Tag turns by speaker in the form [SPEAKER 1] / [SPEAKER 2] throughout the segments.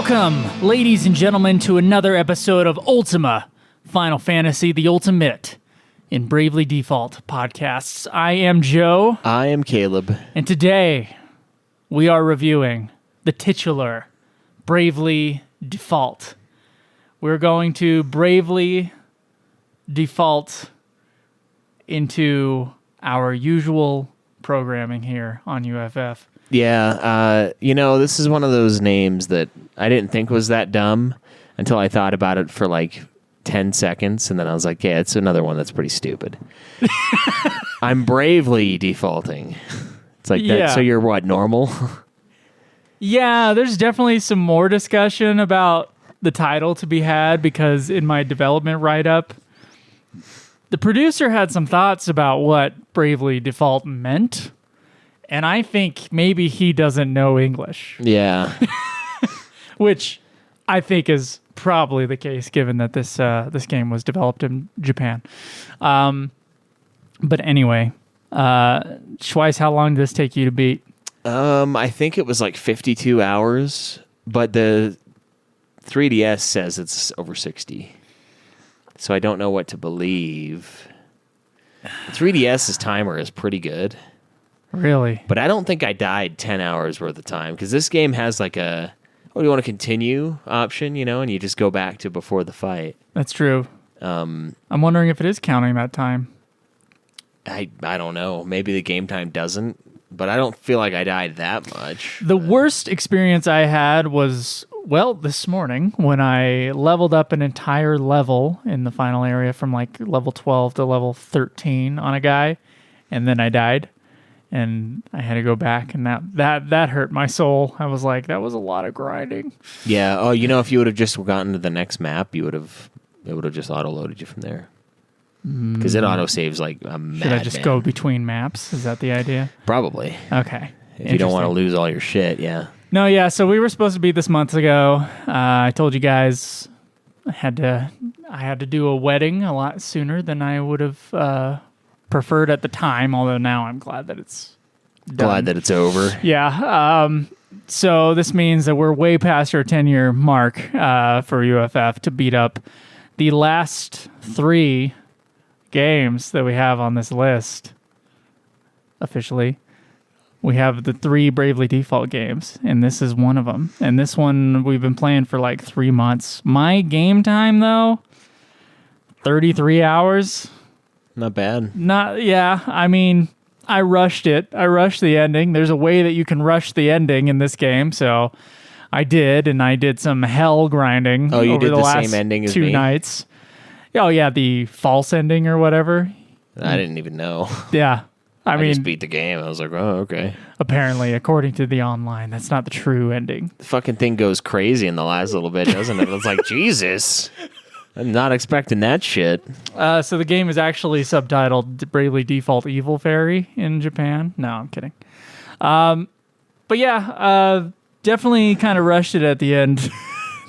[SPEAKER 1] Welcome, ladies and gentlemen, to another episode of Ultima Final Fantasy, the Ultimate in Bravely Default podcasts. I am Joe.
[SPEAKER 2] I am Kaleb.
[SPEAKER 1] And today, we are reviewing the titular Bravely Default. We're going to bravely default into our usual programming here on UFF.
[SPEAKER 2] Yeah, this is one of those names that I didn't think was that dumb until I thought about it for like 10 seconds, and then I was like, yeah, it's another one that's pretty stupid. I'm bravely defaulting. It's like that. So you're what, normal?
[SPEAKER 1] Yeah, there's definitely some more discussion about the title to be had, because in my development write-up, the producer had some thoughts about what bravely default meant. And I think maybe he doesn't know English.
[SPEAKER 2] Yeah.
[SPEAKER 1] Which I think is probably the case, given that this game was developed in Japan. But anyway, Schweiss, how long did this take you to beat?
[SPEAKER 2] I think it was like 52 hours, but the 3DS says it's over 60. So I don't know what to believe. The 3DS's timer is pretty good.
[SPEAKER 1] Really?
[SPEAKER 2] But I don't think I died 10 hours worth of time, because this game has like a, do you want to continue option, and you just go back to before the fight.
[SPEAKER 1] That's true. I'm wondering if it is counting that time.
[SPEAKER 2] I don't know. Maybe the game time doesn't, but I don't feel like I died that much.
[SPEAKER 1] The worst experience I had was, this morning when I leveled up an entire level in the final area from like level 12 to level 13 on a guy, and then I died. And I had to go back, and that hurt my soul. I was like, that was a lot of grinding.
[SPEAKER 2] Yeah. Oh, if you would have just gotten to the next map, it would have just auto-loaded you from there. Because it auto-saves like a madman.
[SPEAKER 1] Should I just go between maps? Is that the idea?
[SPEAKER 2] Probably.
[SPEAKER 1] Okay.
[SPEAKER 2] If you don't want to lose all your shit, yeah.
[SPEAKER 1] No, yeah. So we were supposed to be this month ago. I told you guys I had to do a wedding a lot sooner than I would have preferred at the time, although now I'm glad that it's done.
[SPEAKER 2] Glad that it's over.
[SPEAKER 1] Yeah. So this means that we're way past our 10-year mark for UFF to beat up the last 3 games that we have on this list. Officially, we have the 3 Bravely Default games, and this is one of them. And this one we've been playing for like 3 months. My game time, though, 33 hours.
[SPEAKER 2] Not bad.
[SPEAKER 1] I mean, I rushed it. I rushed the ending. There's a way that you can rush the ending in this game, so I did, and I did some hell grinding.
[SPEAKER 2] Oh, you
[SPEAKER 1] over
[SPEAKER 2] did the
[SPEAKER 1] last
[SPEAKER 2] same ending as
[SPEAKER 1] 2
[SPEAKER 2] me?
[SPEAKER 1] nights. Oh yeah, the false ending or whatever.
[SPEAKER 2] I didn't even know.
[SPEAKER 1] Yeah. I mean,
[SPEAKER 2] just beat the game. I was like, oh, okay.
[SPEAKER 1] Apparently, according to the online, that's not the true ending.
[SPEAKER 2] The fucking thing goes crazy in the last little bit, doesn't it? It's like, Jesus. I'm not expecting that shit.
[SPEAKER 1] So the game is actually subtitled Bravely Default Evil Fairy in Japan. No, I'm kidding. But yeah, definitely kind of rushed it at the end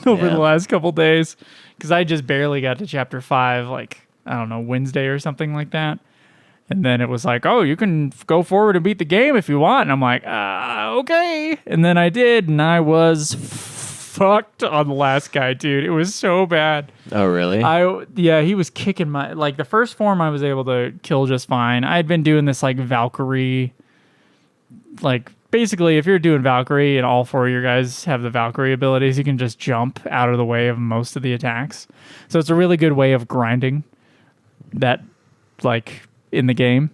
[SPEAKER 1] over the last couple days, because I just barely got to chapter 5, like, I don't know, Wednesday or something like that. And then it was like, oh, you can go forward and beat the game if you want. And I'm like, okay. And then I did, and I was fucked on the last guy, dude. It was so bad.
[SPEAKER 2] Oh, really?
[SPEAKER 1] He was kicking my, like, the first form I was able to kill just fine. I had been doing this like Valkyrie, like, basically if you're doing Valkyrie and all 4 of your guys have the Valkyrie abilities, you can just jump out of the way of most of the attacks. So it's a really good way of grinding that, like, in the game.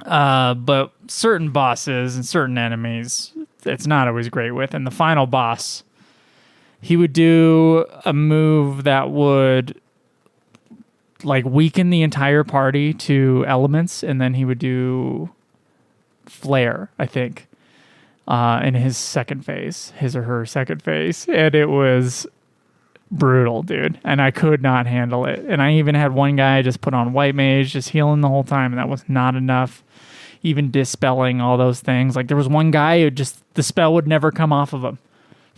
[SPEAKER 1] But certain bosses and certain enemies, it's not always great with. And the final boss, he would do a move that would like weaken the entire party to elements, and then he would do flare, I think, in his or her second phase. And it was brutal, dude. And I could not handle it. And I even had one guy just put on white mage, just healing the whole time, and that was not enough. Even dispelling all those things. Like, there was one guy who just, the spell would never come off of him.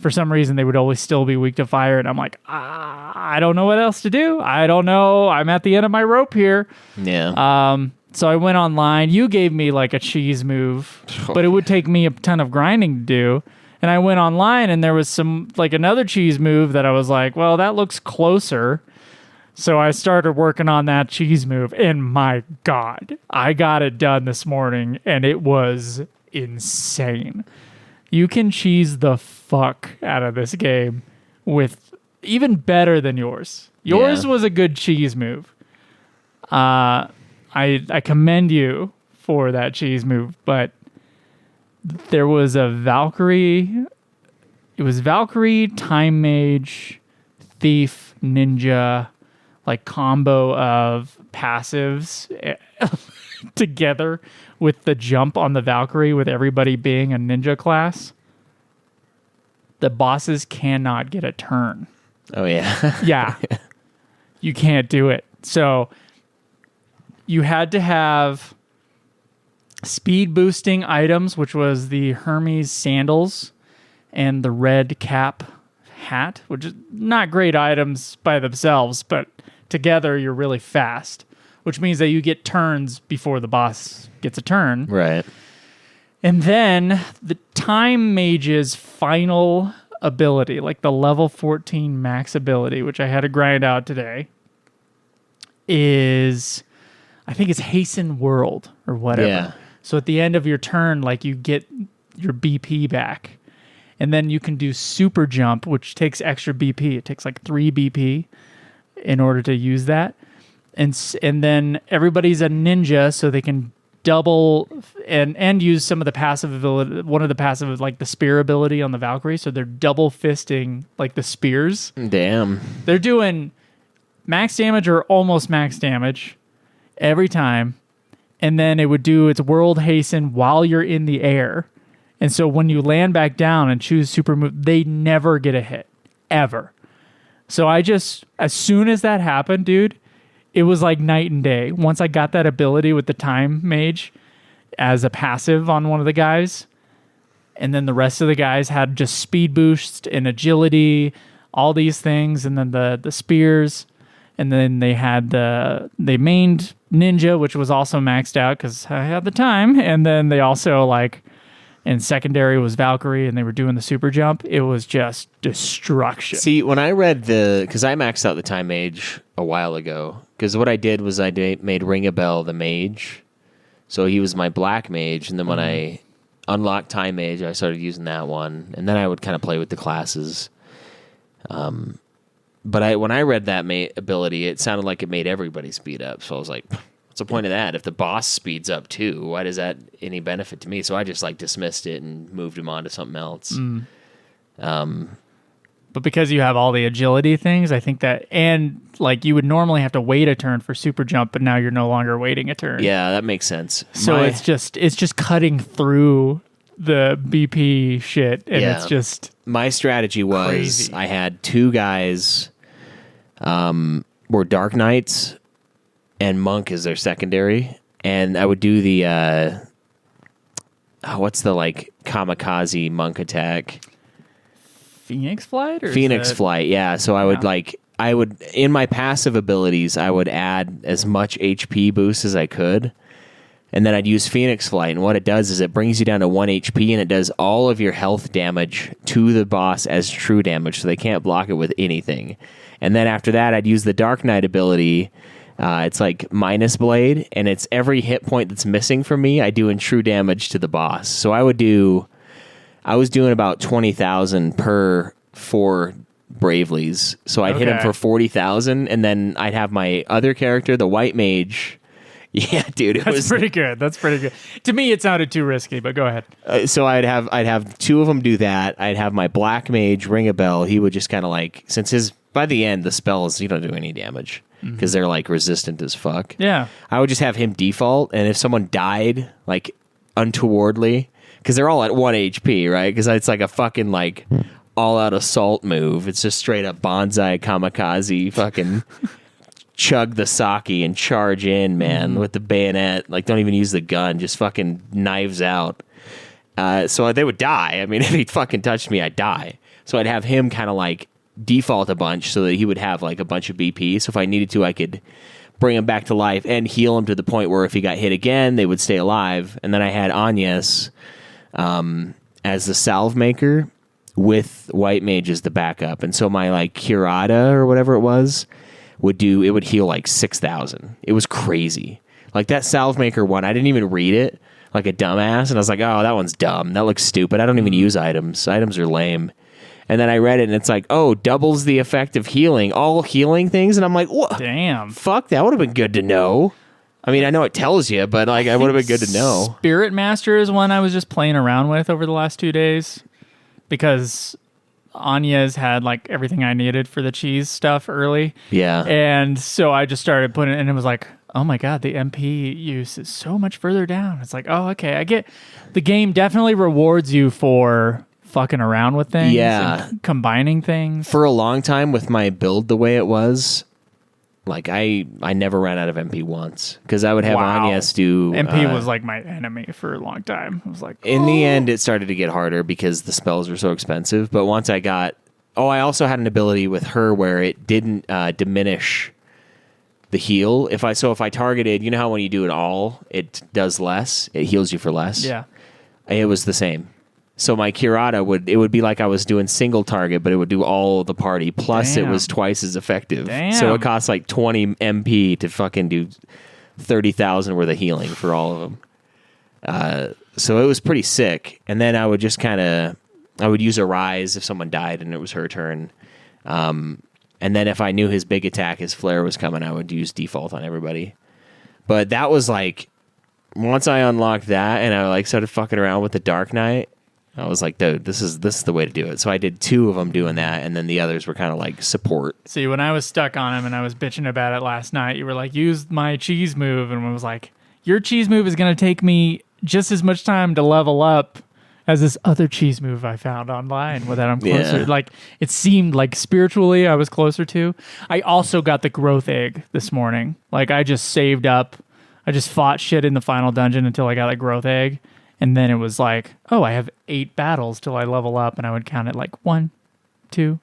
[SPEAKER 1] For some reason, they would always still be weak to fire. And I'm like, I don't know what else to do. I don't know. I'm at the end of my rope here.
[SPEAKER 2] Yeah.
[SPEAKER 1] So I went online. You gave me like a cheese move, but it would take me a ton of grinding to do. And I went online and there was some like another cheese move that I was like, well, that looks closer. So I started working on that cheese move, and my God, I got it done this morning, and it was insane. You can cheese the fuck out of this game with even better than yours. Yours was a good cheese move. I commend you for that cheese move, but there was a Valkyrie. It was Valkyrie, Time Mage, Thief, Ninja, like combo of passives together with the jump on the Valkyrie with everybody being a ninja class. The bosses cannot get a turn.
[SPEAKER 2] Oh, yeah.
[SPEAKER 1] Yeah. You can't do it. So you had to have speed boosting items, which was the Hermes sandals and the red cap hat, which is not great items by themselves, but together you're really fast, which means that you get turns before the boss gets a turn.
[SPEAKER 2] Right.
[SPEAKER 1] And then the Time Mage's final ability, like the level 14 max ability, which I had to grind out today, is, I think it's Hasten World or whatever.
[SPEAKER 2] Yeah.
[SPEAKER 1] So at the end of your turn, like you get your BP back. And then you can do Super Jump, which takes extra BP. It takes like 3 BP in order to use that. And then everybody's a ninja, so they can double and use some of the passive ability. One of the passive, like the spear ability on the Valkyrie. So they're double fisting like the spears.
[SPEAKER 2] Damn.
[SPEAKER 1] They're doing max damage or almost max damage every time. And then it would do its world hasten while you're in the air. And so when you land back down and choose super move, they never get a hit. Ever. So as soon as that happened, dude, it was like night and day. Once I got that ability with the Time Mage as a passive on one of the guys, and then the rest of the guys had just speed boost and agility, all these things, and then the spears, and then they mained Ninja, which was also maxed out because I had the time, and then they also and secondary was Valkyrie, and they were doing the super jump. It was just destruction.
[SPEAKER 2] See, when I read because I maxed out the Time Mage a while ago, because what I did was I made Ring a Bell the mage, so he was my black mage, and then when I unlocked Time Mage, I started using that one, and then I would kind of play with the classes. But when I read that ability, it sounded like it made everybody speed up, so I was like, what's the point of that? If the boss speeds up too, why does that any benefit to me? So I just dismissed it and moved him on to something else.
[SPEAKER 1] But because you have all the agility things, I think that, and you would normally have to wait a turn for super jump, but now you're no longer waiting a turn.
[SPEAKER 2] Yeah, that makes sense.
[SPEAKER 1] So it's just cutting through the BP shit, and it's just
[SPEAKER 2] my strategy was
[SPEAKER 1] crazy.
[SPEAKER 2] I had 2 guys were Dark Knights and Monk is their secondary, and I would do the what's the kamikaze monk attack?
[SPEAKER 1] Phoenix Flight?
[SPEAKER 2] Phoenix Flight, yeah. So I would I would, in my passive abilities, I would add as much HP boost as I could, and then I'd use Phoenix Flight, and what it does is it brings you down to 1 HP, and it does all of your health damage to the boss as true damage, so they can't block it with anything. And then after that, I'd use the Dark Knight ability. It's minus blade, and it's every hit point that's missing from me, I do in true damage to the boss. So I was doing about 20,000 per 4 Bravelies. So I'd hit him for 40,000, and then I'd have my other character, the White Mage. Yeah, dude,
[SPEAKER 1] That's pretty good. That's pretty good. To me, it sounded too risky, but go ahead.
[SPEAKER 2] So I'd have 2 of them do that. I'd have my Black Mage ring a bell. He would just kind of since by the end the spells you don't do any damage because they're resistant as fuck.
[SPEAKER 1] Yeah,
[SPEAKER 2] I would just have him default, and if someone died untowardly, because they're all at 1 HP, right? Because it's a fucking all-out assault move. It's just straight up bonsai kamikaze, fucking chug the sake and charge in, man, with the bayonet. Don't even use the gun, just fucking knives out. So they would die. I mean, if he fucking touched me, I'd die. So I'd have him kind of default a bunch so that he would have a bunch of BP. So if I needed to, I could bring him back to life and heal him to the point where if he got hit again, they would stay alive. And then I had Agnes as the salve maker, with white mage as the backup. And so my like Curata or whatever it would heal like 6,000. It was crazy. Like that Salve Maker one, I didn't even read it like a dumbass. And I was like, oh, that one's dumb. That looks stupid. I don't even use items. Items are lame. And then I read it and it's like, oh, doubles the effect of healing. All healing things. And I'm like, what?
[SPEAKER 1] Damn.
[SPEAKER 2] Fuck, that would have been good to know. I mean, I know it tells you, but like, I would have been good to know.
[SPEAKER 1] Spirit Master is one I was just playing around with over the last 2 days because Anya's had like everything I needed for the cheese stuff early.
[SPEAKER 2] Yeah.
[SPEAKER 1] And so I just started putting it, and it was like, oh my God, the MP use is so much further down. It's like, oh, okay. I get the game definitely rewards you for fucking around with things.
[SPEAKER 2] Yeah.
[SPEAKER 1] And combining things.
[SPEAKER 2] For a long time with my build the way it was, like I never ran out of MP once because I would have Agnes do...
[SPEAKER 1] MP was like my enemy for a long time. I was like...
[SPEAKER 2] In the end, it started to get harder because the spells were so expensive. But once I got... Oh, I also had an ability with her where it didn't diminish the heal. If I targeted... You know how when you do it all, it does less? It heals you for less?
[SPEAKER 1] Yeah.
[SPEAKER 2] It was the same. So my Curata would be like I was doing single target, but it would do all the party. Plus, It was twice as effective.
[SPEAKER 1] Damn.
[SPEAKER 2] So it costs like 20 MP to fucking do 30,000 worth of healing for all of them. So it was pretty sick. And then I would just I would use a rise if someone died and it was her turn. And then if I knew his big attack, his flare was coming, I would use default on everybody. But that was like, once I unlocked that and I like started fucking around with the Dark Knight, I was like, dude, this is the way to do it. So I did 2 of them doing that, and then the others were kind of like support.
[SPEAKER 1] See, when I was stuck on him and I was bitching about it last night, you were like, use my cheese move, and I was like, your cheese move is going to take me just as much time to level up as this other cheese move I found online that I'm closer.
[SPEAKER 2] Yeah.
[SPEAKER 1] Like, it seemed like spiritually I was closer to. I also got the growth egg this morning. Like, I just saved up. I just fought shit in the final dungeon until I got a growth egg. And then it was like, oh, I have 8 battles till I level up, and I would count it like 1, 2,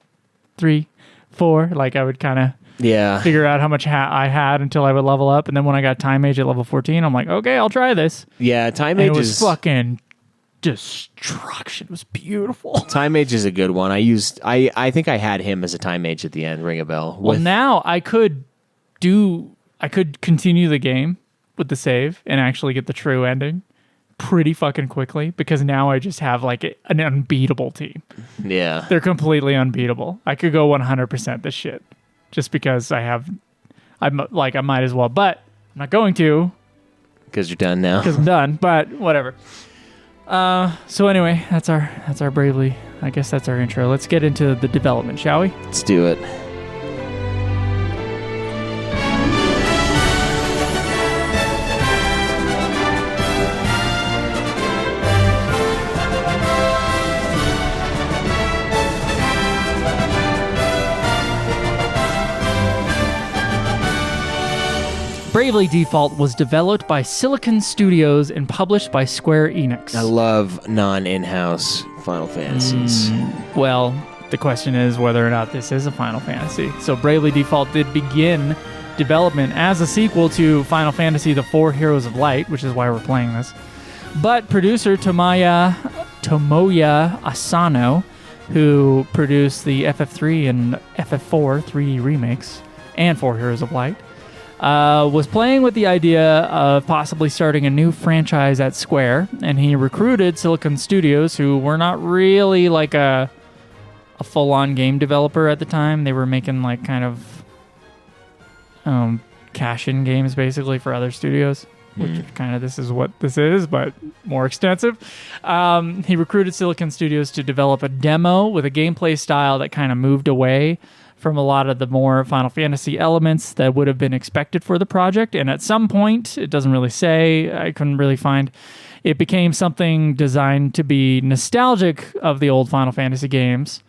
[SPEAKER 1] 3, 4. Like I would kind of figure out how much I had until I would level up, and then when I got Time Mage at level 14, I'm like, okay, I'll try this.
[SPEAKER 2] Yeah, Time Mage
[SPEAKER 1] was fucking destruction. It was beautiful.
[SPEAKER 2] Time Mage is a good one. I think I had him as a Time Mage at the end. Ring a bell.
[SPEAKER 1] Well, now I could continue the game with the save and actually get the true ending pretty fucking quickly because now I just have like an unbeatable team.
[SPEAKER 2] Yeah.
[SPEAKER 1] They're completely unbeatable. I could go 100% this shit just because I'm like, I might as well, but I'm not going to.
[SPEAKER 2] Because you're done now.
[SPEAKER 1] Because I'm done, but whatever. So anyway, that's our Bravely. I guess that's our intro. Let's get into the development, shall we?
[SPEAKER 2] Let's do it.
[SPEAKER 1] Bravely Default was developed by Silicon Studios and published by Square Enix.
[SPEAKER 2] I love non-in-house Final Fantasies.
[SPEAKER 1] Well, the question is whether or not this is a Final Fantasy. So Bravely Default did begin development as a sequel to Final Fantasy The Four Heroes of Light, which is why we're playing this. But producer Tomoya Asano, who produced the FF3 and FF4 3D remakes and Four Heroes of Light, was playing with the idea of possibly starting a new franchise at Square, and he recruited Silicon Studios, who were not really like a full-on game developer at the time. They were making like kind of cash-in games basically for other studios, which kind of this is what this is, but more extensive. He recruited Silicon Studios to develop a demo with a gameplay style that kind of moved away from a lot of the more Final Fantasy elements that would have been expected for the project. And at some point, it doesn't really say, I couldn't really find, it became something designed to be nostalgic of the old Final Fantasy games.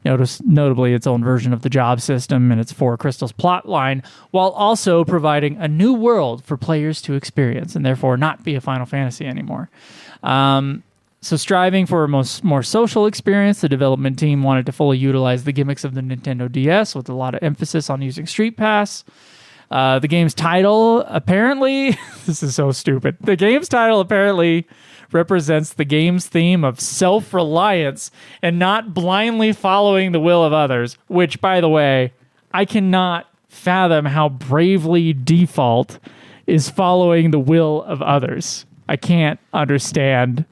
[SPEAKER 1] Notably its own version of the job system and its Four Crystals plotline, while also providing a new world for players to experience and therefore not be a Final Fantasy anymore. So striving for a more social experience, the development team wanted to fully utilize the gimmicks of the Nintendo DS with a lot of emphasis on using Street Pass. The game's title apparently, this is so stupid, the game's title apparently represents the game's theme of self-reliance and not blindly following the will of others, which, by the way, I cannot fathom how Bravely Default is following the will of others. I can't understand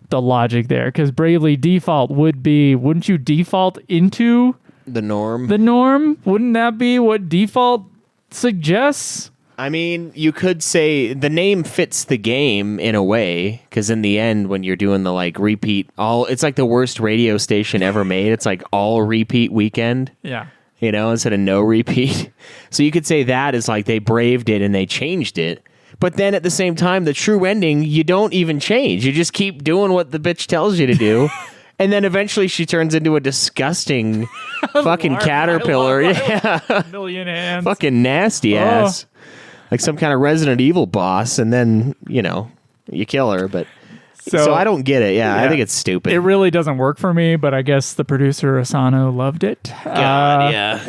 [SPEAKER 1] the logic there, because Bravely Default wouldn't you default into
[SPEAKER 2] The norm.
[SPEAKER 1] the norm? Wouldn't that be what default suggests?
[SPEAKER 2] I mean, you could say the name fits the game in a way, because in the end, when you're doing the like repeat, it's like the worst radio station ever made. It's like all repeat weekend,
[SPEAKER 1] Yeah.
[SPEAKER 2] instead of no repeat. So you could say that is like they braved it and they changed it. But then at the same time, the true ending, you don't even change. You just keep doing what the bitch tells you to do. And then eventually she turns into a disgusting fucking caterpillar. Yeah.
[SPEAKER 1] Million hands.
[SPEAKER 2] Fucking nasty ass. Like some kind of Resident Evil boss, and then, you kill her. But so I don't get it. Yeah, I think it's stupid.
[SPEAKER 1] It really doesn't work for me, but I guess the producer Asano loved it.
[SPEAKER 2] God, yeah.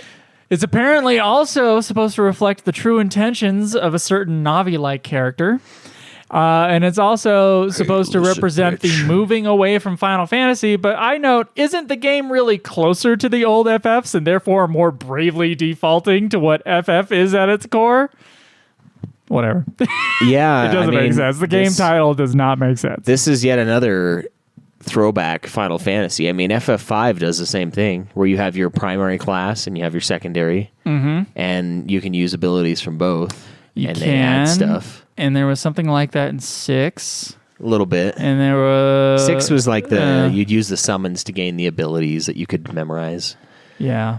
[SPEAKER 1] It's apparently also supposed to reflect the true intentions of a certain Navi-like character. And it's also supposed to represent the moving away from Final Fantasy. But I note, isn't the game really closer to the old FFs and therefore more bravely defaulting to what FF is at its core? Whatever.
[SPEAKER 2] Yeah.
[SPEAKER 1] It doesn't make sense. The game title does not make sense.
[SPEAKER 2] This is yet another throwback Final Fantasy. I mean, FF5 does the same thing, where you have your primary class and you have your secondary, and you can use abilities from both. They add stuff.
[SPEAKER 1] And there was something like that in 6.
[SPEAKER 2] A little bit.
[SPEAKER 1] And there was...
[SPEAKER 2] 6 was like you'd use the summons to gain the abilities that you could memorize.
[SPEAKER 1] Yeah.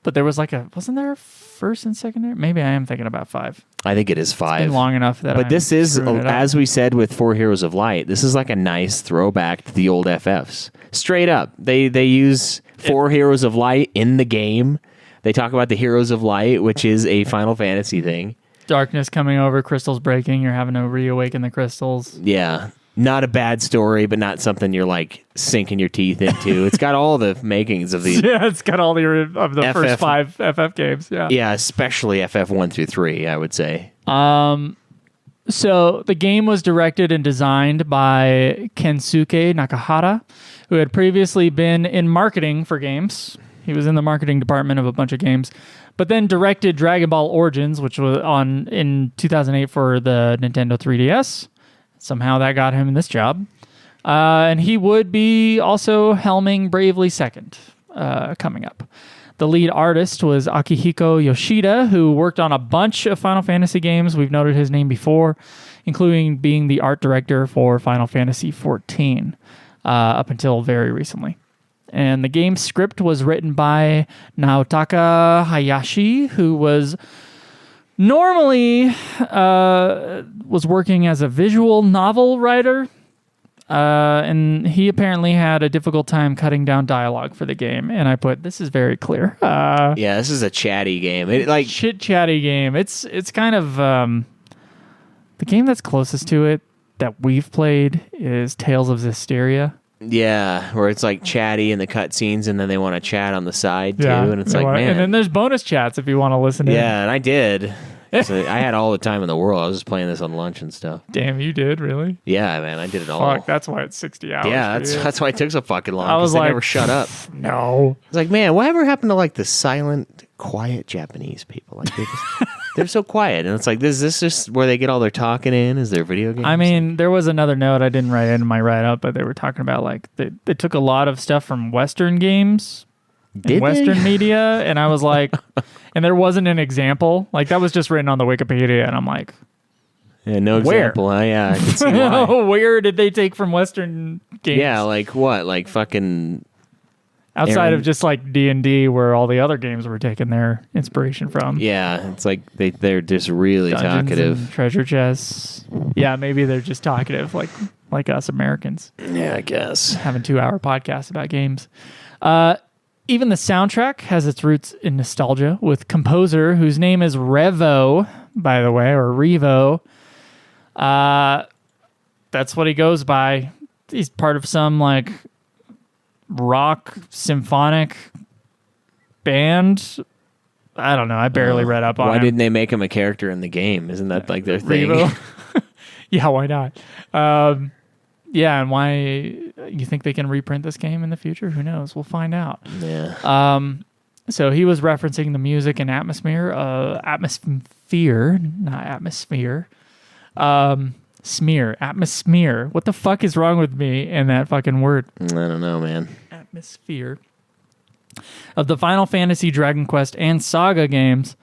[SPEAKER 1] But there was wasn't there a first and secondary? Maybe I am thinking about 5.
[SPEAKER 2] I think it is 5.
[SPEAKER 1] It's been long enough that
[SPEAKER 2] But this is, as we said with 4 Heroes of Light, this is like a nice throwback to the old FFs. Straight up. They use 4 Heroes of Light in the game. They talk about the Heroes of Light, which is a Final Fantasy thing.
[SPEAKER 1] Darkness coming over, crystals breaking, you're having to reawaken the crystals.
[SPEAKER 2] Yeah. Not a bad story, but not something you're like sinking your teeth into. It's got all the makings of the...
[SPEAKER 1] Yeah, it's got all the first 5 FF games. Yeah.
[SPEAKER 2] Yeah, especially FF 1 through 3, I would say.
[SPEAKER 1] So the game was directed and designed by Kensuke Nakahara, who had previously been in marketing for games. He was in the marketing department of a bunch of games, but then directed Dragon Ball Origins, which was in 2008 for the Nintendo 3DS. Somehow that got him this job. And he would be also helming Bravely Second coming up. The lead artist was Akihiko Yoshida, who worked on a bunch of Final Fantasy games. We've noted his name before, including being the art director for Final Fantasy XIV up until very recently. And the game's script was written by Naotaka Hayashi, who was normally was working as a visual novel writer. And he apparently had a difficult time cutting down dialogue for the game. And I put, this is very clear.
[SPEAKER 2] Yeah, this is a chatty game.
[SPEAKER 1] Chit-chatty game. It's kind of... the game that's closest to it that we've played is Tales of Zestiria.
[SPEAKER 2] Yeah, where it's like chatty in the cutscenes, and then they want to chat on the side too, and it's like, man.
[SPEAKER 1] And then there's bonus chats if you want to listen in.
[SPEAKER 2] Yeah, and I did. So I had all the time in the world. I was just playing this on lunch and stuff.
[SPEAKER 1] Damn, you did, really?
[SPEAKER 2] Yeah, man, I did it all.
[SPEAKER 1] Fuck, that's why it's 60 hours.
[SPEAKER 2] Yeah, that's why it took so fucking long.
[SPEAKER 1] I was
[SPEAKER 2] they
[SPEAKER 1] like,
[SPEAKER 2] never shut up.
[SPEAKER 1] No.
[SPEAKER 2] It's like, man, whatever happened to like the silent, quiet Japanese people? Like they're so quiet, and it's like, is this just where they get all their talking in? Is there video games?
[SPEAKER 1] I mean, there was another note I didn't write in my write-up, but they were talking about like they took a lot of stuff from Western games, Western media, and I was like, and there wasn't an example. Like that was just written on the Wikipedia, and I'm like,
[SPEAKER 2] yeah, no example. Huh? Yeah, I can see why.
[SPEAKER 1] Where did they take from Western games?
[SPEAKER 2] Yeah, like what? Like fucking.
[SPEAKER 1] Outside of just like D&D, where all the other games were taking their inspiration from.
[SPEAKER 2] Yeah, it's like they're just really
[SPEAKER 1] Dungeons
[SPEAKER 2] talkative.
[SPEAKER 1] And treasure chests. Yeah, maybe they're just talkative like us Americans.
[SPEAKER 2] Yeah, I guess.
[SPEAKER 1] Having 2-hour podcasts about games. Even the soundtrack has its roots in nostalgia, with composer whose name is Revo, by the way, or Revo. That's what he goes by. He's part of some like rock symphonic band. I don't know. I barely read up on
[SPEAKER 2] Why
[SPEAKER 1] him.
[SPEAKER 2] didn't they make him a character in the game? Isn't that like their thing?
[SPEAKER 1] Revo. Yeah, why not? Yeah, and why you think they can reprint this game in the future? Who knows? We'll find out.
[SPEAKER 2] Yeah.
[SPEAKER 1] So he was referencing the music and atmosphere, not atmosphere. Smear, atmosphere. What the fuck is wrong with me and that fucking word?
[SPEAKER 2] I don't know, man.
[SPEAKER 1] Atmosphere of the Final Fantasy, Dragon Quest, and Saga games.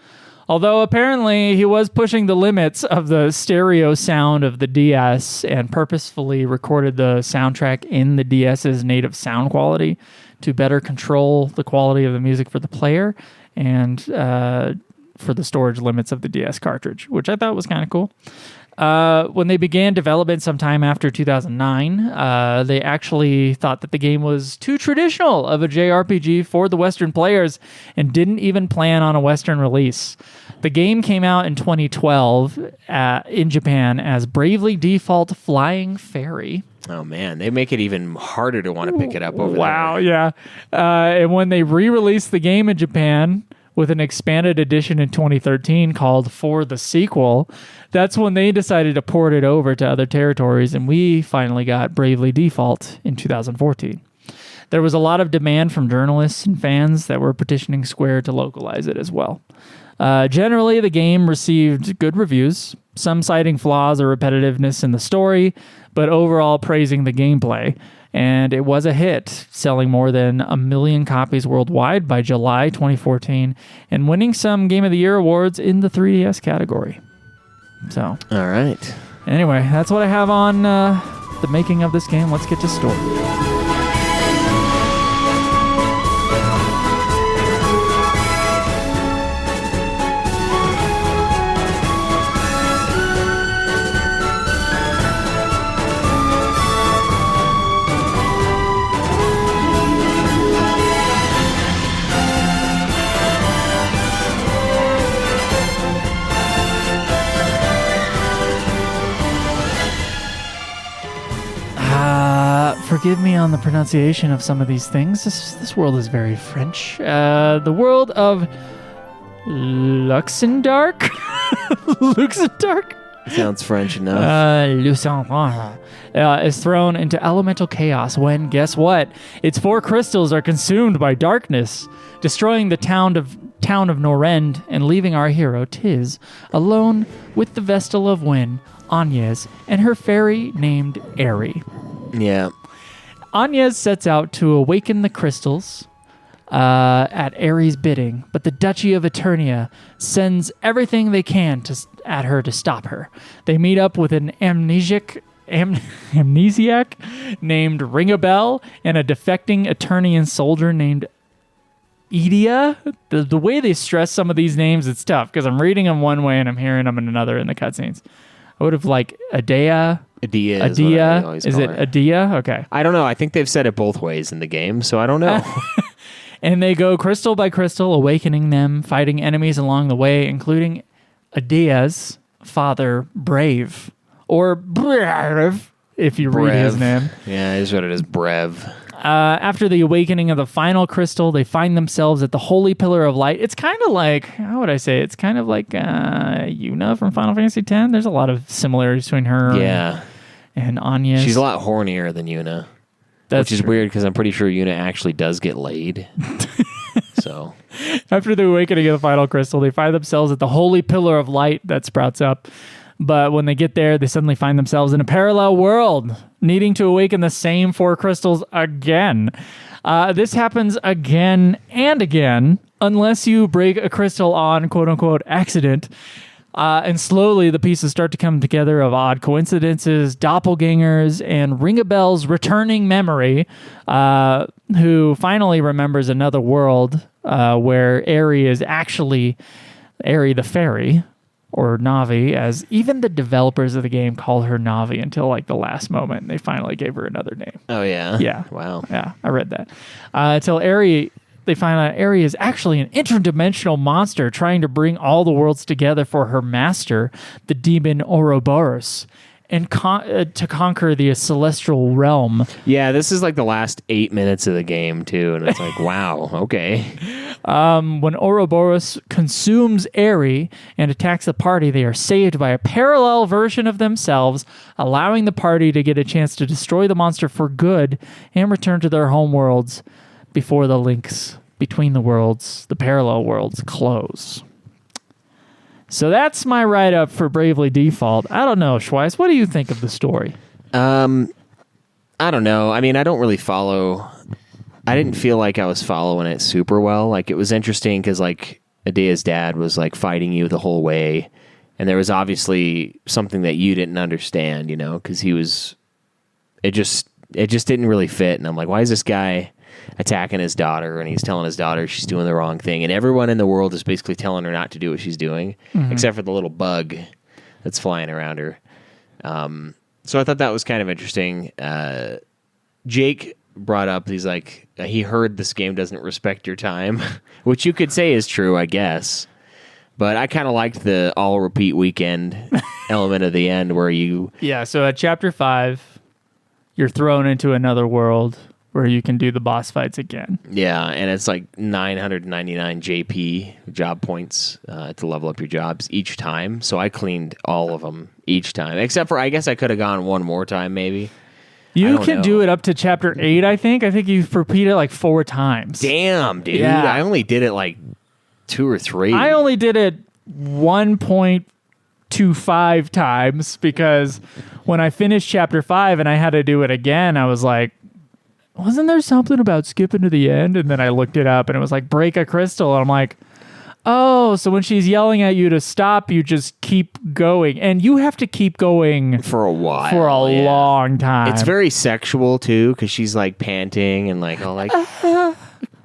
[SPEAKER 1] Although apparently he was pushing the limits of the stereo sound of the DS and purposefully recorded the soundtrack in the DS's native sound quality to better control the quality of the music for the player and for the storage limits of the DS cartridge, which I thought was kind of cool. When they began development sometime after 2009, they actually thought that the game was too traditional of a JRPG for the Western players and didn't even plan on a Western release. The game came out in 2012 in Japan as Bravely Default Flying Fairy.
[SPEAKER 2] Oh, man. They make it even harder to want to pick it up over there.
[SPEAKER 1] Wow, yeah. And when they re-released the game in Japan with an expanded edition in 2013 called For the Sequel, that's when they decided to port it over to other territories, and we finally got Bravely Default in 2014. There was a lot of demand from journalists and fans that were petitioning Square to localize it as well. Generally, the game received good reviews, some citing flaws or repetitiveness in the story, but overall praising the gameplay. And it was a hit, selling more than 1 million copies worldwide by July 2014 and winning some Game of the Year awards in the 3DS category. So,
[SPEAKER 2] all right.
[SPEAKER 1] Anyway, that's what I have on the making of this game. Let's get to story. Forgive me on the pronunciation of some of these things. This world is very French. The world of Luxembourg? Luxembourg?
[SPEAKER 2] Sounds French enough.
[SPEAKER 1] Luxembourg is thrown into elemental chaos when, guess what? Its 4 crystals are consumed by darkness, destroying the town of Norend and leaving our hero, Tiz, alone with the Vestal of Wind, Agnes, and her fairy named Aerie.
[SPEAKER 2] Yeah.
[SPEAKER 1] Agnes sets out to awaken the crystals at Aerie's bidding, but the Duchy of Eternia sends everything they can at her to stop her. They meet up with an amnesiac named Ringabel and a defecting Eternian soldier named Edia. The way they stress some of these names, it's tough because I'm reading them one way and I'm hearing them in another in the cutscenes. I would have like Adea.
[SPEAKER 2] Adia.
[SPEAKER 1] Is it Adia? Okay.
[SPEAKER 2] I don't know. I think they've said it both ways in the game, so I don't know.
[SPEAKER 1] And they go crystal by crystal, awakening them, fighting enemies along the way, including Adia's father, Brave. Or Brev, if you read his name.
[SPEAKER 2] Yeah, here's what it is, Brev.
[SPEAKER 1] After the awakening of the final crystal, they find themselves at the Holy Pillar of Light. It's kind of like, how would I say? It's kind of like Yuna from Final Fantasy X. There's a lot of similarities between her and Agnes.
[SPEAKER 2] She's a lot hornier than Yuna. Which is weird because I'm pretty sure Yuna actually does get laid. So,
[SPEAKER 1] after the awakening of the final crystal, they find themselves at the Holy Pillar of Light that sprouts up. But when they get there, they suddenly find themselves in a parallel world, needing to awaken the same 4 crystals again. This happens again and again, unless you break a crystal on quote-unquote accident. And slowly the pieces start to come together of odd coincidences, doppelgangers, and Ringabel's returning memory, who finally remembers another world where Aerie is actually Aerie the fairy, or Navi, as even the developers of the game called her Navi until like the last moment. They finally gave her another name.
[SPEAKER 2] Oh, yeah?
[SPEAKER 1] Yeah.
[SPEAKER 2] Wow.
[SPEAKER 1] Yeah, I read that. Until Aerie, they find out Aerie is actually an interdimensional monster trying to bring all the worlds together for her master, the demon Ouroboros. and to conquer the celestial realm.
[SPEAKER 2] Yeah, this is like the last 8 minutes of the game too, and it's like, wow, okay.
[SPEAKER 1] When Ouroboros consumes Eri and attacks the party, they are saved by a parallel version of themselves, allowing the party to get a chance to destroy the monster for good and return to their home worlds before the links between the worlds, the parallel worlds, close. So that's my write-up for Bravely Default. I don't know, Schweiss, what do you think of the story?
[SPEAKER 2] I don't know. I mean, I don't really follow. I didn't feel like I was following it super well. Like, it was interesting because, like, Adea's dad was, like, fighting you the whole way. And there was obviously something that you didn't understand, you know, because he was... It just didn't really fit. And I'm like, why is this guy attacking his daughter, and he's telling his daughter she's doing the wrong thing, and everyone in the world is basically telling her not to do what she's doing, except for the little bug that's flying around her. So I thought that was kind of interesting. Jake brought up, he's like, he heard this game doesn't respect your time, which you could say is true, I guess. But I kind of liked the all repeat weekend element of the end where you...
[SPEAKER 1] Yeah, so at Chapter 5, you're thrown into another world where you can do the boss fights again.
[SPEAKER 2] Yeah, and it's like 999 JP job points to level up your jobs each time. So I cleaned all of them each time, except for I guess I could have gone one more time maybe.
[SPEAKER 1] You can do it up to Chapter 8, I think. I think you've repeated it like 4 times.
[SPEAKER 2] Damn, dude.
[SPEAKER 1] Yeah.
[SPEAKER 2] I only did it like 2 or 3.
[SPEAKER 1] I only did it 1.25 times because when I finished Chapter 5 and I had to do it again, I was like, wasn't there something about skipping to the end? And then I looked it up and it was like, break a crystal. And I'm like, oh, so when she's yelling at you to stop, you just keep going. And you have to keep going
[SPEAKER 2] for a while.
[SPEAKER 1] For a long time.
[SPEAKER 2] It's very sexual, too, because she's like panting and like all like,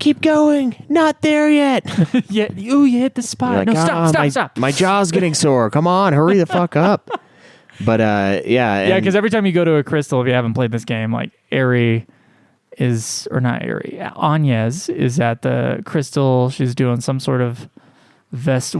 [SPEAKER 2] keep going. Not there yet.
[SPEAKER 1] Yeah, you hit the spot.
[SPEAKER 2] Like,
[SPEAKER 1] no, stop.
[SPEAKER 2] My jaw's getting sore. Come on, hurry the fuck up. But
[SPEAKER 1] yeah, because every time you go to a crystal, if you haven't played this game, like Eri is, or not Eri, Agnes is at the crystal. She's doing some sort of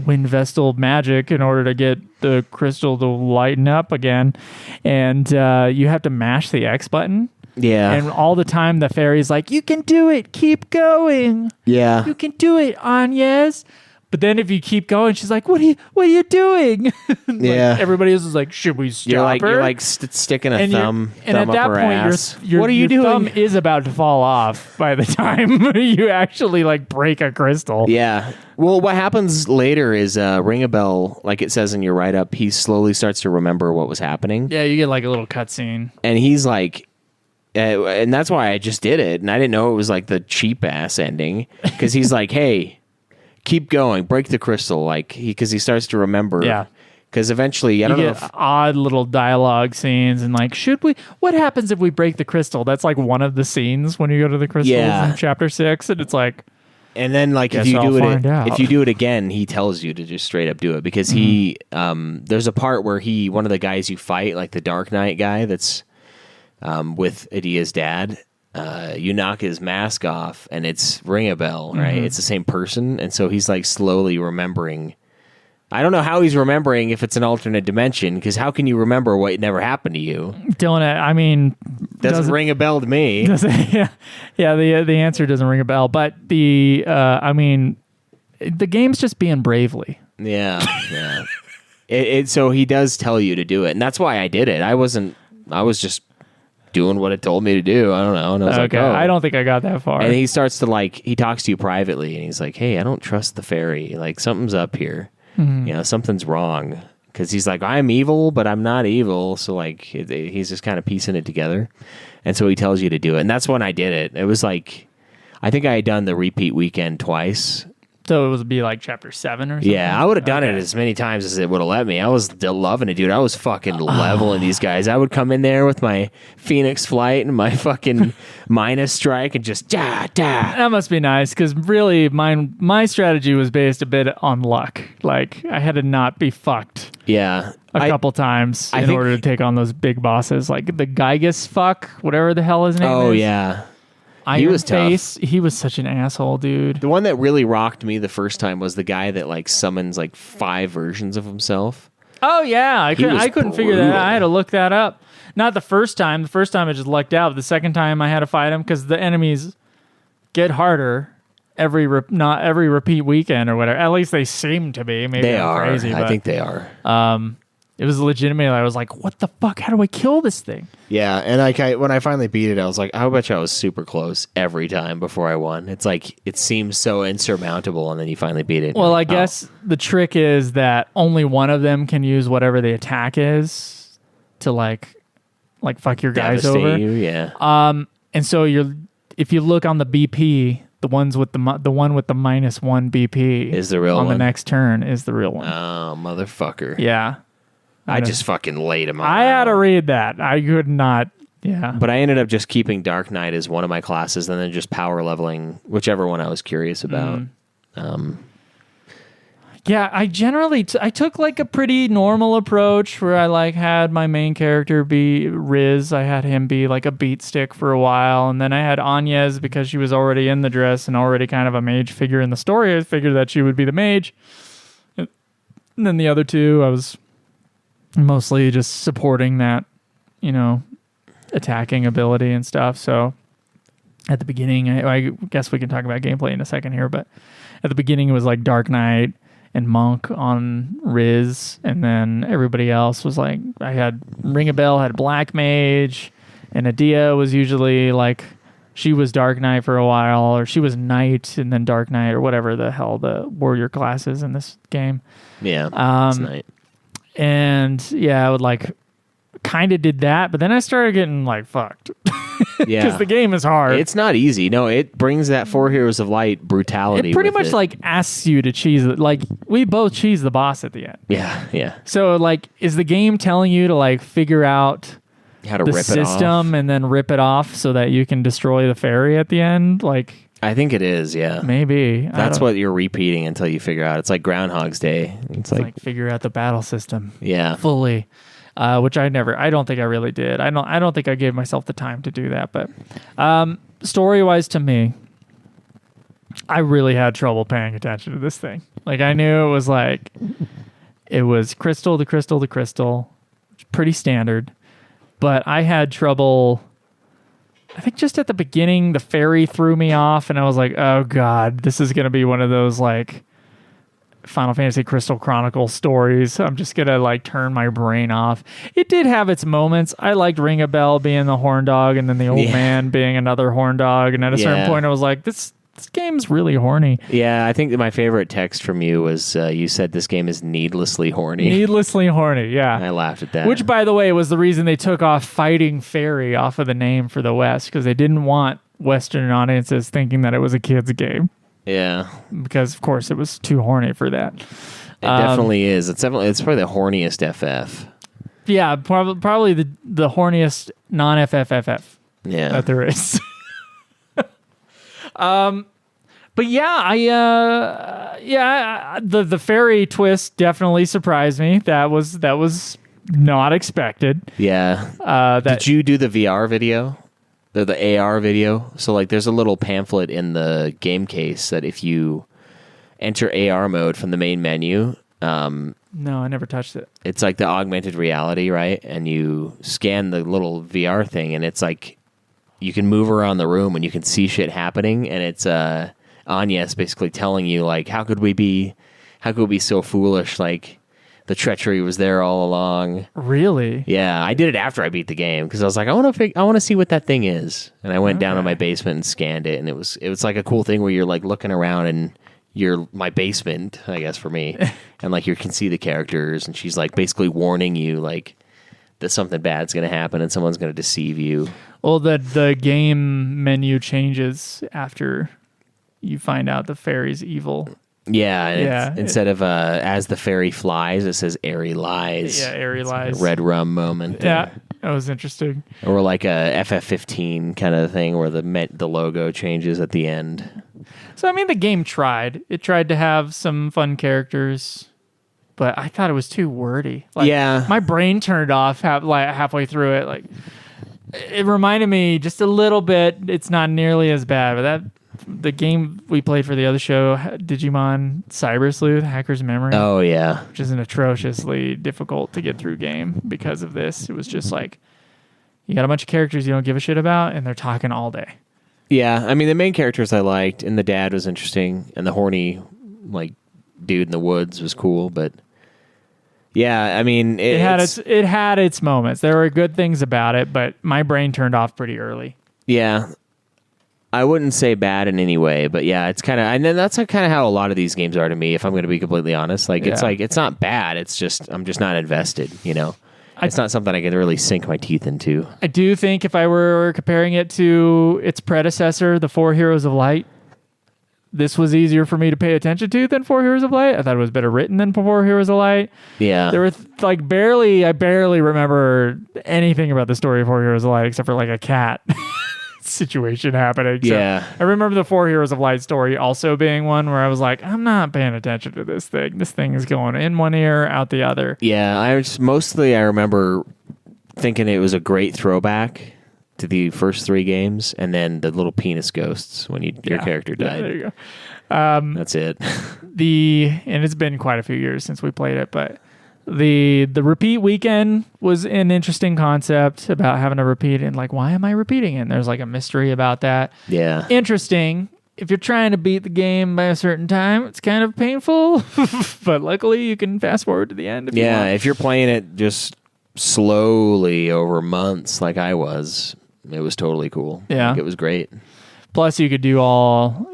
[SPEAKER 1] wind vestal magic in order to get the crystal to lighten up again. And you have to mash the X button.
[SPEAKER 2] Yeah.
[SPEAKER 1] And all the time the fairy's like, you can do it. Keep going.
[SPEAKER 2] Yeah.
[SPEAKER 1] You can do it, Agnes. But then if you keep going, she's like, what are you doing?
[SPEAKER 2] Yeah.
[SPEAKER 1] Everybody else is like, should we stop her?
[SPEAKER 2] You're like sticking a thumb
[SPEAKER 1] and at that
[SPEAKER 2] up her
[SPEAKER 1] point,
[SPEAKER 2] ass.
[SPEAKER 1] what are you doing? Your thumb is about to fall off by the time you actually like break a crystal.
[SPEAKER 2] Yeah. Well, what happens later is ring a bell, like it says in your write-up, he slowly starts to remember what was happening.
[SPEAKER 1] Yeah, you get like a little cutscene.
[SPEAKER 2] And he's like... and that's why I just did it. And I didn't know it was like the cheap-ass ending. Because he's like, hey... keep going, break the crystal, like because he starts to remember.
[SPEAKER 1] Yeah,
[SPEAKER 2] because eventually, I don't know.
[SPEAKER 1] Odd little dialogue scenes and like, should we? What happens if we break the crystal? That's like one of the scenes when you go to the crystals in Chapter 6, and it's like.
[SPEAKER 2] And then, like, if you do it again, he tells you to just straight up do it because he. There's a part where one of the guys you fight, like the Dark Knight guy, that's with Adea's dad. You knock his mask off and it's ring a bell, right? It's the same person. And so he's like slowly remembering. I don't know how he's remembering if it's an alternate dimension, because how can you remember what never happened to you?
[SPEAKER 1] Dylan, I mean...
[SPEAKER 2] Doesn't ring a bell to me.
[SPEAKER 1] The answer doesn't ring a bell. But the game's just being Bravely.
[SPEAKER 2] Yeah. So he does tell you to do it. And that's why I did it. I was just... doing what it told me to do. I don't know. And I was like, oh.
[SPEAKER 1] I don't think I got that far.
[SPEAKER 2] And he starts to he talks to you privately and he's like, hey, I don't trust the fairy. Like something's up here. You know, something's wrong. Because he's like, I'm evil, but I'm not evil. So like he's just kind of piecing it together. And so he tells you to do it. And that's when I did it. It was like, I think I had done the repeat weekend twice.
[SPEAKER 1] So it would be like Chapter 7 or something?
[SPEAKER 2] Yeah, I would have done it as many times as it would have let me. I was loving it, dude. I was fucking leveling these guys. I would come in there with my Phoenix Flight and my fucking Minus Strike and just da.
[SPEAKER 1] That must be nice, because really my strategy was based a bit on luck. Like, I had to not be fucked.
[SPEAKER 2] Yeah.
[SPEAKER 1] A couple times in order to take on those big bosses. Like the Gygus whatever the hell his name is.
[SPEAKER 2] Oh, yeah.
[SPEAKER 1] He was tough. He was such an asshole, dude.
[SPEAKER 2] The one that really rocked me the first time was the guy that like summons like 5 versions of himself.
[SPEAKER 1] Oh yeah, I couldn't figure that out.
[SPEAKER 2] brutal.
[SPEAKER 1] I had to look that up. Not the first time. The first time I just lucked out. The second time I had to fight him because the enemies get harder not every repeat weekend or whatever. At least they seem to be. Maybe
[SPEAKER 2] They
[SPEAKER 1] I'm
[SPEAKER 2] are.
[SPEAKER 1] crazy.
[SPEAKER 2] I
[SPEAKER 1] But
[SPEAKER 2] think they are.
[SPEAKER 1] it was legitimately. I was like, "What the fuck? How do I kill this thing?"
[SPEAKER 2] Yeah, and when I finally beat it, I was like, I bet you I was super close every time before I won. It's like it seems so insurmountable, and then you finally beat it.
[SPEAKER 1] Well, I
[SPEAKER 2] Like,
[SPEAKER 1] guess the trick is that only one of them can use whatever the attack is to like fuck your guys
[SPEAKER 2] devastate
[SPEAKER 1] over.
[SPEAKER 2] you. Yeah.
[SPEAKER 1] And so if you look on the BP, the one with the -1 BP
[SPEAKER 2] Is the real
[SPEAKER 1] on
[SPEAKER 2] one.
[SPEAKER 1] the next turn is the real one.
[SPEAKER 2] Oh, motherfucker.
[SPEAKER 1] Yeah.
[SPEAKER 2] I just fucking laid him out.
[SPEAKER 1] I had to read that. I could not. Yeah.
[SPEAKER 2] But I ended up just keeping Dark Knight as one of my classes and then just power leveling whichever one I was curious about.
[SPEAKER 1] Yeah, I generally I took like a pretty normal approach where I like had my main character be Riz. I had him be like a beat stick for a while, and then I had Agnes because she was already in the dress and already kind of a mage figure in the story. I figured that she would be the mage. And then the other two, I was mostly just supporting that, attacking ability and stuff. So at the beginning, I guess we can talk about gameplay in a second here, but at the beginning it was like Dark Knight and Monk on Riz, and then everybody else was like, I had Ring a Bell had Black Mage, and Adia was usually like, she was Dark Knight for a while, or she was Knight and then Dark Knight, or whatever the hell the warrior class is in this game.
[SPEAKER 2] Yeah. It's Knight.
[SPEAKER 1] And yeah, I would like kind of did that, but then I started getting like fucked.
[SPEAKER 2] Yeah.
[SPEAKER 1] Because the game is hard.
[SPEAKER 2] It's not easy. No, it brings that Four Heroes of Light brutality.
[SPEAKER 1] It pretty
[SPEAKER 2] with
[SPEAKER 1] much
[SPEAKER 2] it.
[SPEAKER 1] like asks you to cheese it. Like we both cheese the boss at the end.
[SPEAKER 2] Yeah.
[SPEAKER 1] So like, is the game telling you to like figure out
[SPEAKER 2] How to
[SPEAKER 1] the
[SPEAKER 2] rip it off.
[SPEAKER 1] system and then rip it off so that you can destroy the fairy at the end? Like
[SPEAKER 2] I think it is, yeah.
[SPEAKER 1] maybe
[SPEAKER 2] That's what you're repeating until you figure out. It's like Groundhog's Day. It's like
[SPEAKER 1] figure out the battle system
[SPEAKER 2] yeah.
[SPEAKER 1] fully. Which I don't think I really did. I don't think I gave myself the time to do that. But story-wise, to me, I really had trouble paying attention to this thing. Like I knew it was crystal to crystal to crystal, pretty standard. But I had trouble. I think just at the beginning, the fairy threw me off, and I was like, "Oh God, this is gonna be one of those like." Final Fantasy Crystal Chronicle stories. I'm just gonna like turn my brain off. It did have its moments. I liked Ring a Bell being the horn dog and then the old man being another horn dog. And at a certain point I was like, this game's really horny.
[SPEAKER 2] Yeah, I think that my favorite text from you was you said this game is needlessly horny.
[SPEAKER 1] Needlessly horny, yeah.
[SPEAKER 2] I laughed at that.
[SPEAKER 1] Which, by the way, was the reason they took off Fighting Fairy off of the name for the West, because they didn't want Western audiences thinking that it was a kid's game.
[SPEAKER 2] Yeah.
[SPEAKER 1] Because, of course, it was too horny for that.
[SPEAKER 2] It definitely is. It's probably the horniest FF.
[SPEAKER 1] Yeah, probably the horniest non-FFFF
[SPEAKER 2] Yeah.
[SPEAKER 1] that there is. But yeah, the fairy twist definitely surprised me. That was not expected.
[SPEAKER 2] Yeah. Did you do the VR video? The AR video? So like there's a little pamphlet in the game case that if you enter AR mode from the main menu,
[SPEAKER 1] no, I never touched it.
[SPEAKER 2] it's like the augmented reality, right? And you scan the little VR thing and it's like you can move around the room and you can see shit happening, and it's Agnes basically telling you like how could we be so foolish, like the treachery was there all along.
[SPEAKER 1] Really?
[SPEAKER 2] Yeah, I did it after I beat the game because I was like, I want to see what that thing is, and I went down to my basement and scanned it, and it was like a cool thing where you're like looking around and you're my basement, I guess for me, and like you can see the characters, and she's like basically warning you like that something bad's gonna happen and someone's gonna deceive you.
[SPEAKER 1] Well, the game menu changes after you find out the fairy's evil.
[SPEAKER 2] Yeah, and instead of as the fairy flies, it says airy lies.
[SPEAKER 1] Yeah, airy lies.
[SPEAKER 2] A red rum moment.
[SPEAKER 1] Yeah, that was interesting.
[SPEAKER 2] Or like a FF15 kind of thing where the logo changes at the end.
[SPEAKER 1] So I mean, the game tried. It tried to have some fun characters, but I thought it was too wordy. Like,
[SPEAKER 2] yeah,
[SPEAKER 1] my brain turned off halfway through it. Like, it reminded me just a little bit. It's not nearly as bad, but the game we played for the other show, Digimon Cyber Sleuth, Hacker's Memory.
[SPEAKER 2] Oh, yeah.
[SPEAKER 1] Which is an atrociously difficult to get through game because of this. It was just like, you got a bunch of characters you don't give a shit about, and they're talking all day.
[SPEAKER 2] Yeah, I mean, the main characters I liked, and the dad was interesting, and the horny, like, dude in the woods was cool, but yeah, I mean...
[SPEAKER 1] It had its moments. There were good things about it, but my brain turned off pretty early.
[SPEAKER 2] Yeah. I wouldn't say bad in any way, but yeah, it's kind of... And then that's kind of how a lot of these games are to me, if I'm going to be completely honest. Like, it's not bad, it's just... I'm just not invested, you know? It's not something I can really sink my teeth into.
[SPEAKER 1] I do think if I were comparing it to its predecessor, The Four Heroes of Light, this was easier for me to pay attention to than Four Heroes of Light. I thought it was better written than Four Heroes of Light.
[SPEAKER 2] Yeah.
[SPEAKER 1] There were I barely remember anything about the story of Four Heroes of Light except for like a cat situation happening.
[SPEAKER 2] Yeah.
[SPEAKER 1] So I remember the Four Heroes of Light story also being one where I was like, I'm not paying attention to this thing. This thing is going in one ear, out the other.
[SPEAKER 2] Yeah, I remember thinking it was a great throwback to the first 3 games, and then the little penis ghosts when your character died.
[SPEAKER 1] Yeah, there you go.
[SPEAKER 2] That's it.
[SPEAKER 1] And it's been quite a few years since we played it, but the repeat weekend was an interesting concept about having to repeat it, and like, why am I repeating it? And there's like a mystery about that.
[SPEAKER 2] Yeah.
[SPEAKER 1] Interesting. If you're trying to beat the game by a certain time, it's kind of painful, but luckily you can fast forward to the end.
[SPEAKER 2] If you're playing it just slowly over months like I was, it was totally cool.
[SPEAKER 1] Yeah.
[SPEAKER 2] Like, it was great.
[SPEAKER 1] Plus, you could do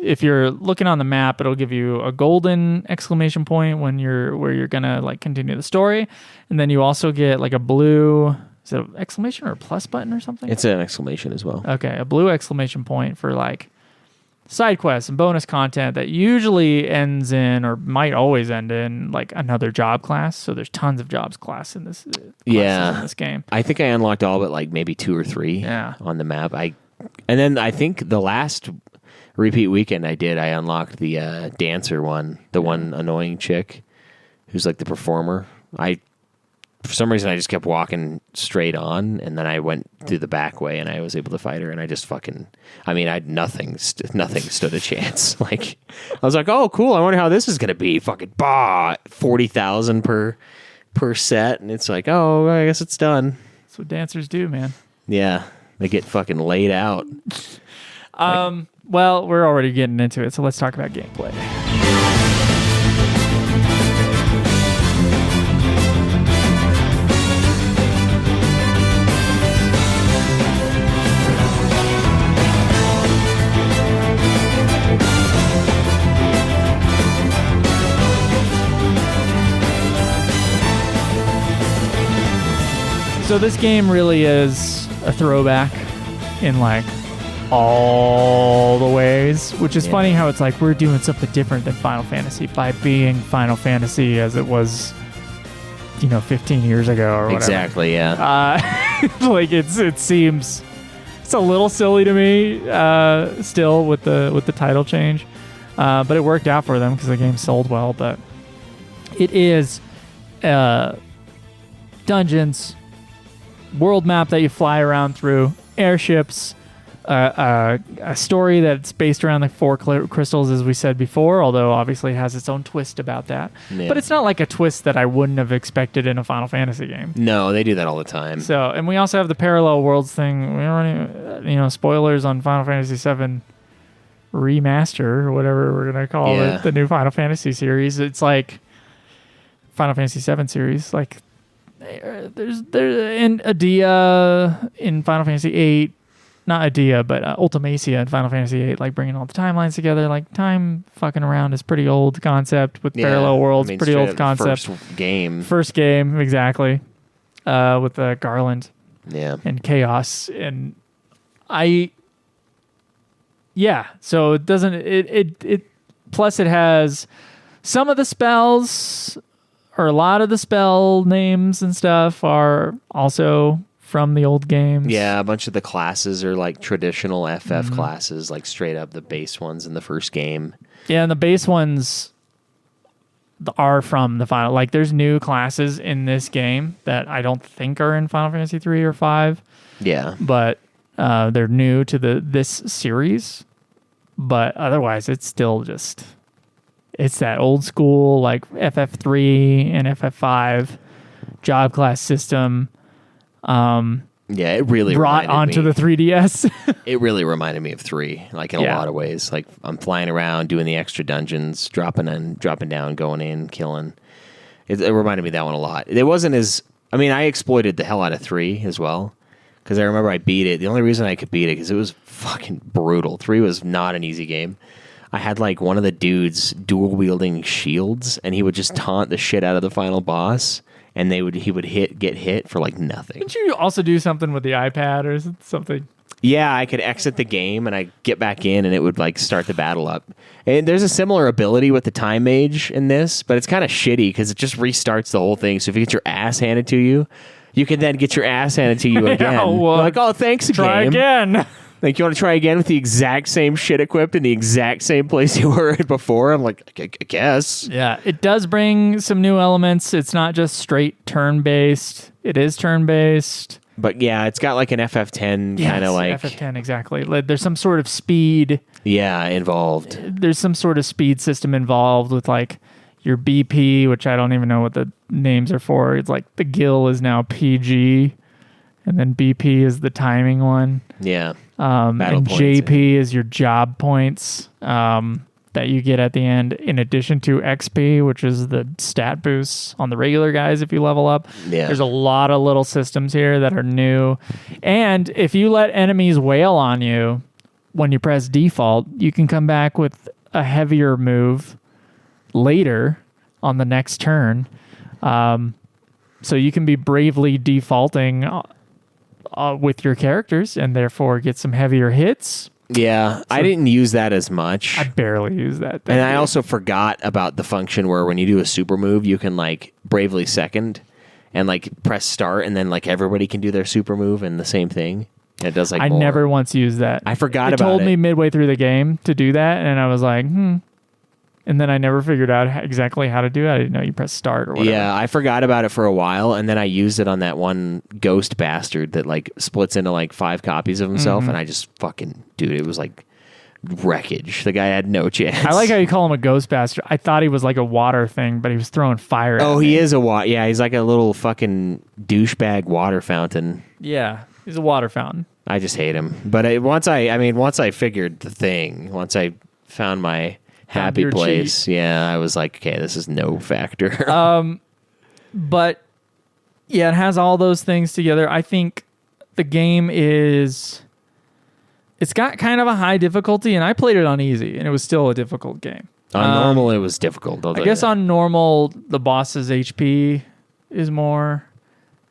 [SPEAKER 1] if you're looking on the map, it'll give you a golden exclamation point where you're gonna like continue the story, and then you also get like a blue, is it an exclamation or a plus button or something?
[SPEAKER 2] It's an exclamation as well.
[SPEAKER 1] Okay, a blue exclamation point for like side quests and bonus content that usually ends in, or might always end in, like another job class. So there's tons of jobs class in this. In this game.
[SPEAKER 2] I think I unlocked all but like maybe 2 or 3 on the map. And then I think the last repeat weekend I unlocked the dancer one, the one annoying chick who's like the performer. For some reason, I just kept walking straight on, and then I went through the back way, and I was able to fight her, and I just nothing stood a chance. Like, I was like, oh, cool, I wonder how this is going to be. Fucking, 40,000 per set, and it's like, oh, I guess it's done.
[SPEAKER 1] That's what dancers do, man.
[SPEAKER 2] Yeah. They get fucking laid out.
[SPEAKER 1] Well, we're already getting into it, so let's talk about gameplay. So this game really is a throwback in like all the ways, which is funny how it's like we're doing something different than Final Fantasy by being Final Fantasy as it was, 15 years ago or whatever.
[SPEAKER 2] Exactly, yeah.
[SPEAKER 1] Like it seems it's a little silly to me still with the title change, but it worked out for them because the game sold well. But it is dungeons, world map that you fly around through, airships, a story that's based around the 4 crystals, as we said before, although obviously it has its own twist about that. Yeah. But it's not like a twist that I wouldn't have expected in a Final Fantasy game.
[SPEAKER 2] No, they do that all the time.
[SPEAKER 1] So, and we also have the parallel worlds thing. We already, spoilers on Final Fantasy VII Remaster, or whatever we're going to call it, the new Final Fantasy series. It's like Final Fantasy VII series, like there's in Adia in Final Fantasy VIII, not Adia, but Ultimacia in Final Fantasy VIII, like bringing all the timelines together. Like time fucking around is pretty old concept with parallel worlds. Pretty old concept. First game, exactly. With the Garland, and Chaos, and So it doesn't. It plus it has some of the spells, or a lot of the spell names and stuff are also from the old games.
[SPEAKER 2] Yeah, a bunch of the classes are like traditional FF classes, like straight up the base ones in the first game.
[SPEAKER 1] Yeah, and the base ones are from the final. Like, there's new classes in this game that I don't think are in Final Fantasy 3 or 5.
[SPEAKER 2] Yeah.
[SPEAKER 1] But they're new to this series. But otherwise, it's still just, it's that old school, like FF3 and FF5 job class system.
[SPEAKER 2] Yeah, it really
[SPEAKER 1] brought
[SPEAKER 2] reminded
[SPEAKER 1] onto
[SPEAKER 2] me.
[SPEAKER 1] the 3DS.
[SPEAKER 2] It really reminded me of 3, like in a lot of ways. Like I'm flying around, doing the extra dungeons, dropping down, going in, killing. It reminded me of that one a lot. It wasn't as, I mean, I exploited the hell out of 3 as well, because I remember I beat it. The only reason I could beat it because it was fucking brutal. 3 was not an easy game. I had like one of the dudes dual wielding shields, and he would just taunt the shit out of the final boss. And he would get hit for like nothing.
[SPEAKER 1] Didn't you also do something with the iPad or something?
[SPEAKER 2] Yeah, I could exit the game and I get back in and it would like start the battle up. And there's a similar ability with the time mage in this, but it's kind of shitty because it just restarts the whole thing. So if you get your ass handed to you, you can then get your ass handed to you again.
[SPEAKER 1] Well,
[SPEAKER 2] like, oh, thanks again.
[SPEAKER 1] Try again.
[SPEAKER 2] Like, you want to try again with the exact same shit equipped in the exact same place you were in before? I'm like, I guess.
[SPEAKER 1] Yeah, it does bring some new elements. It's not just straight turn-based. It is turn-based.
[SPEAKER 2] But yeah, it's got like an FF10 kind of like...
[SPEAKER 1] FF10, exactly. Like, there's some sort of speed.
[SPEAKER 2] Yeah, involved.
[SPEAKER 1] There's some sort of speed system involved with like your BP, which I don't even know what the names are for. It's like the Gil is now PG, and then BP is the timing one.
[SPEAKER 2] Yeah.
[SPEAKER 1] And JP is your job points that you get at the end, in addition to XP, which is the stat boosts on the regular guys if you level up.
[SPEAKER 2] Yeah.
[SPEAKER 1] There's a lot of little systems here that are new. And if you let enemies wail on you when you press default, you can come back with a heavier move later on the next turn. So you can be bravely defaulting with your characters and therefore get some heavier hits.
[SPEAKER 2] Yeah, so I didn't use that as much.
[SPEAKER 1] I barely use that.
[SPEAKER 2] And I also forgot about the function where when you do a super move, you can like bravely second and like press start, and then like everybody can do their super move and the same thing. And it does like
[SPEAKER 1] I
[SPEAKER 2] more.
[SPEAKER 1] never once used that.
[SPEAKER 2] I forgot
[SPEAKER 1] it
[SPEAKER 2] about it.
[SPEAKER 1] told me midway through the game to do that, and I was like, And then I never figured out exactly how to do it. I didn't know you press start or whatever.
[SPEAKER 2] Yeah, I forgot about it for a while, and then I used it on that one ghost bastard that like splits into like 5 copies of himself, and I just fucking, dude, it was like wreckage. The guy had no chance.
[SPEAKER 1] I like how you call him a ghost bastard. I thought he was like a water thing, but he was throwing fire at me.
[SPEAKER 2] He is a water. Yeah, he's like a little fucking douchebag water fountain.
[SPEAKER 1] Yeah, he's a water fountain.
[SPEAKER 2] I just hate him. But once I figured the thing, once I found my happy place, yeah, I was like, okay, this is no factor.
[SPEAKER 1] But yeah, it has all those things together. I think the game it's got kind of a high difficulty, and I played it on easy, and it was still a difficult game.
[SPEAKER 2] On normal, it was difficult.
[SPEAKER 1] I guess on normal, the boss's HP is more,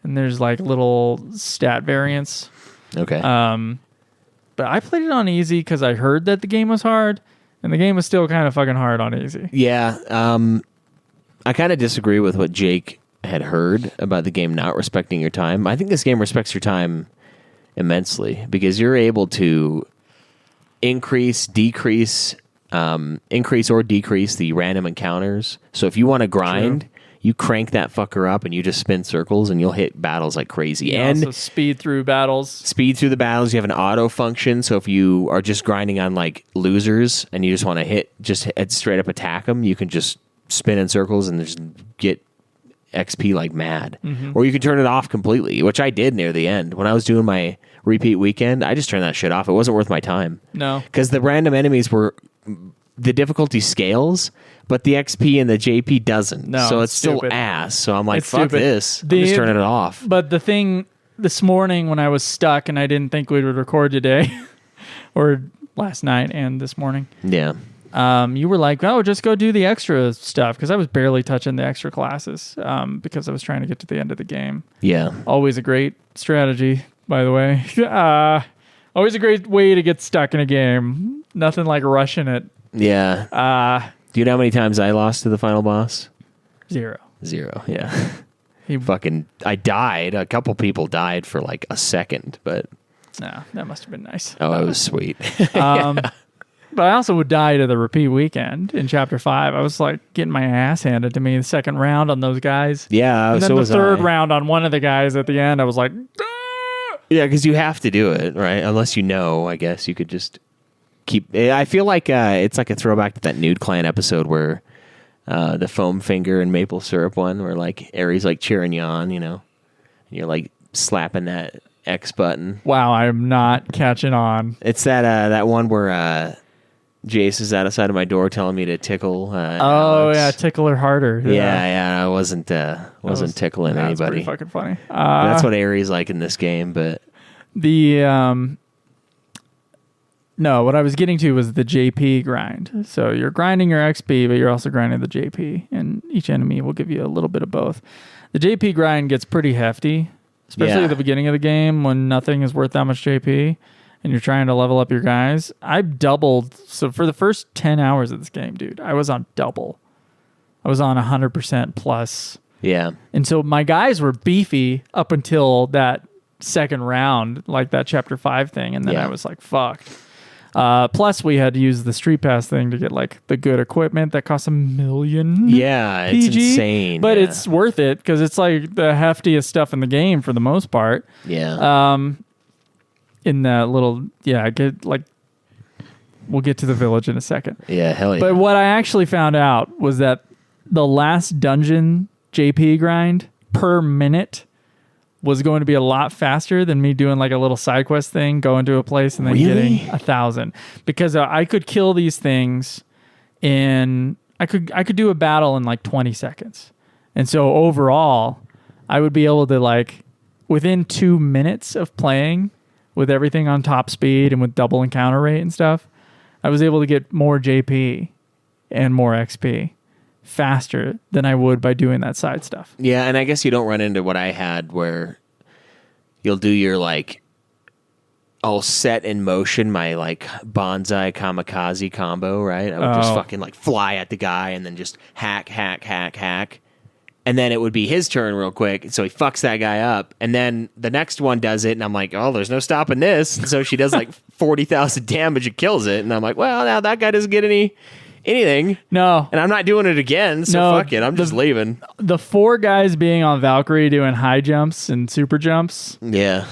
[SPEAKER 1] and there's like little stat variants.
[SPEAKER 2] Okay.
[SPEAKER 1] But I played it on easy because I heard that the game was hard, and the game was still kind of fucking hard on easy.
[SPEAKER 2] Yeah. I kind of disagree with what Jake had heard about the game not respecting your time. I think this game respects your time immensely because you're able to increase or decrease the random encounters. So if you want to grind, you crank that fucker up and you just spin circles and you'll hit battles like crazy.
[SPEAKER 1] You
[SPEAKER 2] and
[SPEAKER 1] also speed through battles.
[SPEAKER 2] You have an auto function. So if you are just grinding on like losers and you just want to hit straight up attack them, you can just spin in circles and just get XP like mad. Or you can turn it off completely, which I did near the end. When I was doing my repeat weekend, I just turned that shit off. It wasn't worth my time.
[SPEAKER 1] No.
[SPEAKER 2] Because the random enemies the difficulty scales, but the XP and the JP doesn't.
[SPEAKER 1] No,
[SPEAKER 2] so it's still
[SPEAKER 1] stupid.
[SPEAKER 2] Ass. So I'm like,
[SPEAKER 1] It's
[SPEAKER 2] fuck
[SPEAKER 1] stupid.
[SPEAKER 2] this. I'm just turning it off.
[SPEAKER 1] But the thing this morning when I was stuck and I didn't think we would record today, or last night and this morning,
[SPEAKER 2] Yeah.
[SPEAKER 1] you were like, oh, just go do the extra stuff, because I was barely touching the extra classes because I was trying to get to the end of the game.
[SPEAKER 2] Yeah.
[SPEAKER 1] Always a great strategy, by the way. Always a great way to get stuck in a game. Nothing like rushing it.
[SPEAKER 2] Yeah. Do you know how many times I lost to the final boss?
[SPEAKER 1] 0.
[SPEAKER 2] 0. Yeah. I died. A couple people died for like a second, but.
[SPEAKER 1] No, that must have been nice.
[SPEAKER 2] Oh, it was sweet.
[SPEAKER 1] But I also would die to the repeat weekend in Chapter 5. I was like getting my ass handed to me the second round on those guys.
[SPEAKER 2] Yeah,
[SPEAKER 1] and then
[SPEAKER 2] so
[SPEAKER 1] the
[SPEAKER 2] was
[SPEAKER 1] third
[SPEAKER 2] I.
[SPEAKER 1] round on one of the guys at the end, I was like, ah!
[SPEAKER 2] Yeah, because you have to do it, right? Unless you know, I guess you could just keep. I feel like it's like a throwback to that Nude Clan episode where the foam finger and maple syrup one, where like Ares like cheering you on, and you're like slapping that X button.
[SPEAKER 1] Wow, I'm not catching on.
[SPEAKER 2] It's that one where Jace is outside of my door telling me to tickle. Alex.
[SPEAKER 1] Yeah, tickle her harder.
[SPEAKER 2] Yeah. I wasn't tickling
[SPEAKER 1] That's
[SPEAKER 2] anybody.
[SPEAKER 1] pretty fucking funny.
[SPEAKER 2] That's what Ares like in this game, but
[SPEAKER 1] no, what I was getting to was the JP grind. So you're grinding your XP, but you're also grinding the JP, and each enemy will give you a little bit of both. The JP grind gets pretty hefty, especially at the beginning of the game when nothing is worth that much JP. And you're trying to level up your guys. I've doubled. So for the first 10 hours of this game, dude, I was on double. I was on 100% plus.
[SPEAKER 2] Yeah.
[SPEAKER 1] And so my guys were beefy up until that second round, like that chapter 5 thing. And then I was like, fucked. Plus we had to use the street pass thing to get like the good equipment that costs $1 million.
[SPEAKER 2] Yeah, it's
[SPEAKER 1] PG,
[SPEAKER 2] insane.
[SPEAKER 1] But it's worth it because it's like the heftiest stuff in the game for the most part.
[SPEAKER 2] Yeah.
[SPEAKER 1] In that little, we'll get to the village in a second.
[SPEAKER 2] Yeah, hell yeah.
[SPEAKER 1] But what I actually found out was that the last dungeon JP grind per minute was going to be a lot faster than me doing like a little side quest thing, going to a place and then getting 1,000. Because I could kill these things I could do a battle in like 20 seconds. And so overall, I would be able to like, within 2 minutes of playing, with everything on top speed and with double encounter rate and stuff, I was able to get more JP and more XP faster than I would by doing that side stuff.
[SPEAKER 2] Yeah, and I guess you don't run into what I had where you'll do your like, I'll set in motion my like bonsai kamikaze combo, right? I would just fucking like fly at the guy and then just hack. And then it would be his turn real quick. So he fucks that guy up. And then the next one does it. And I'm like, oh, there's no stopping this. And so she does like 40,000 damage and kills it. And I'm like, well, now that guy doesn't get anything.
[SPEAKER 1] No.
[SPEAKER 2] And I'm not doing it again. So fuck it. I'm just leaving.
[SPEAKER 1] The 4 guys being on Valkyrie doing high jumps and super jumps.
[SPEAKER 2] Yeah.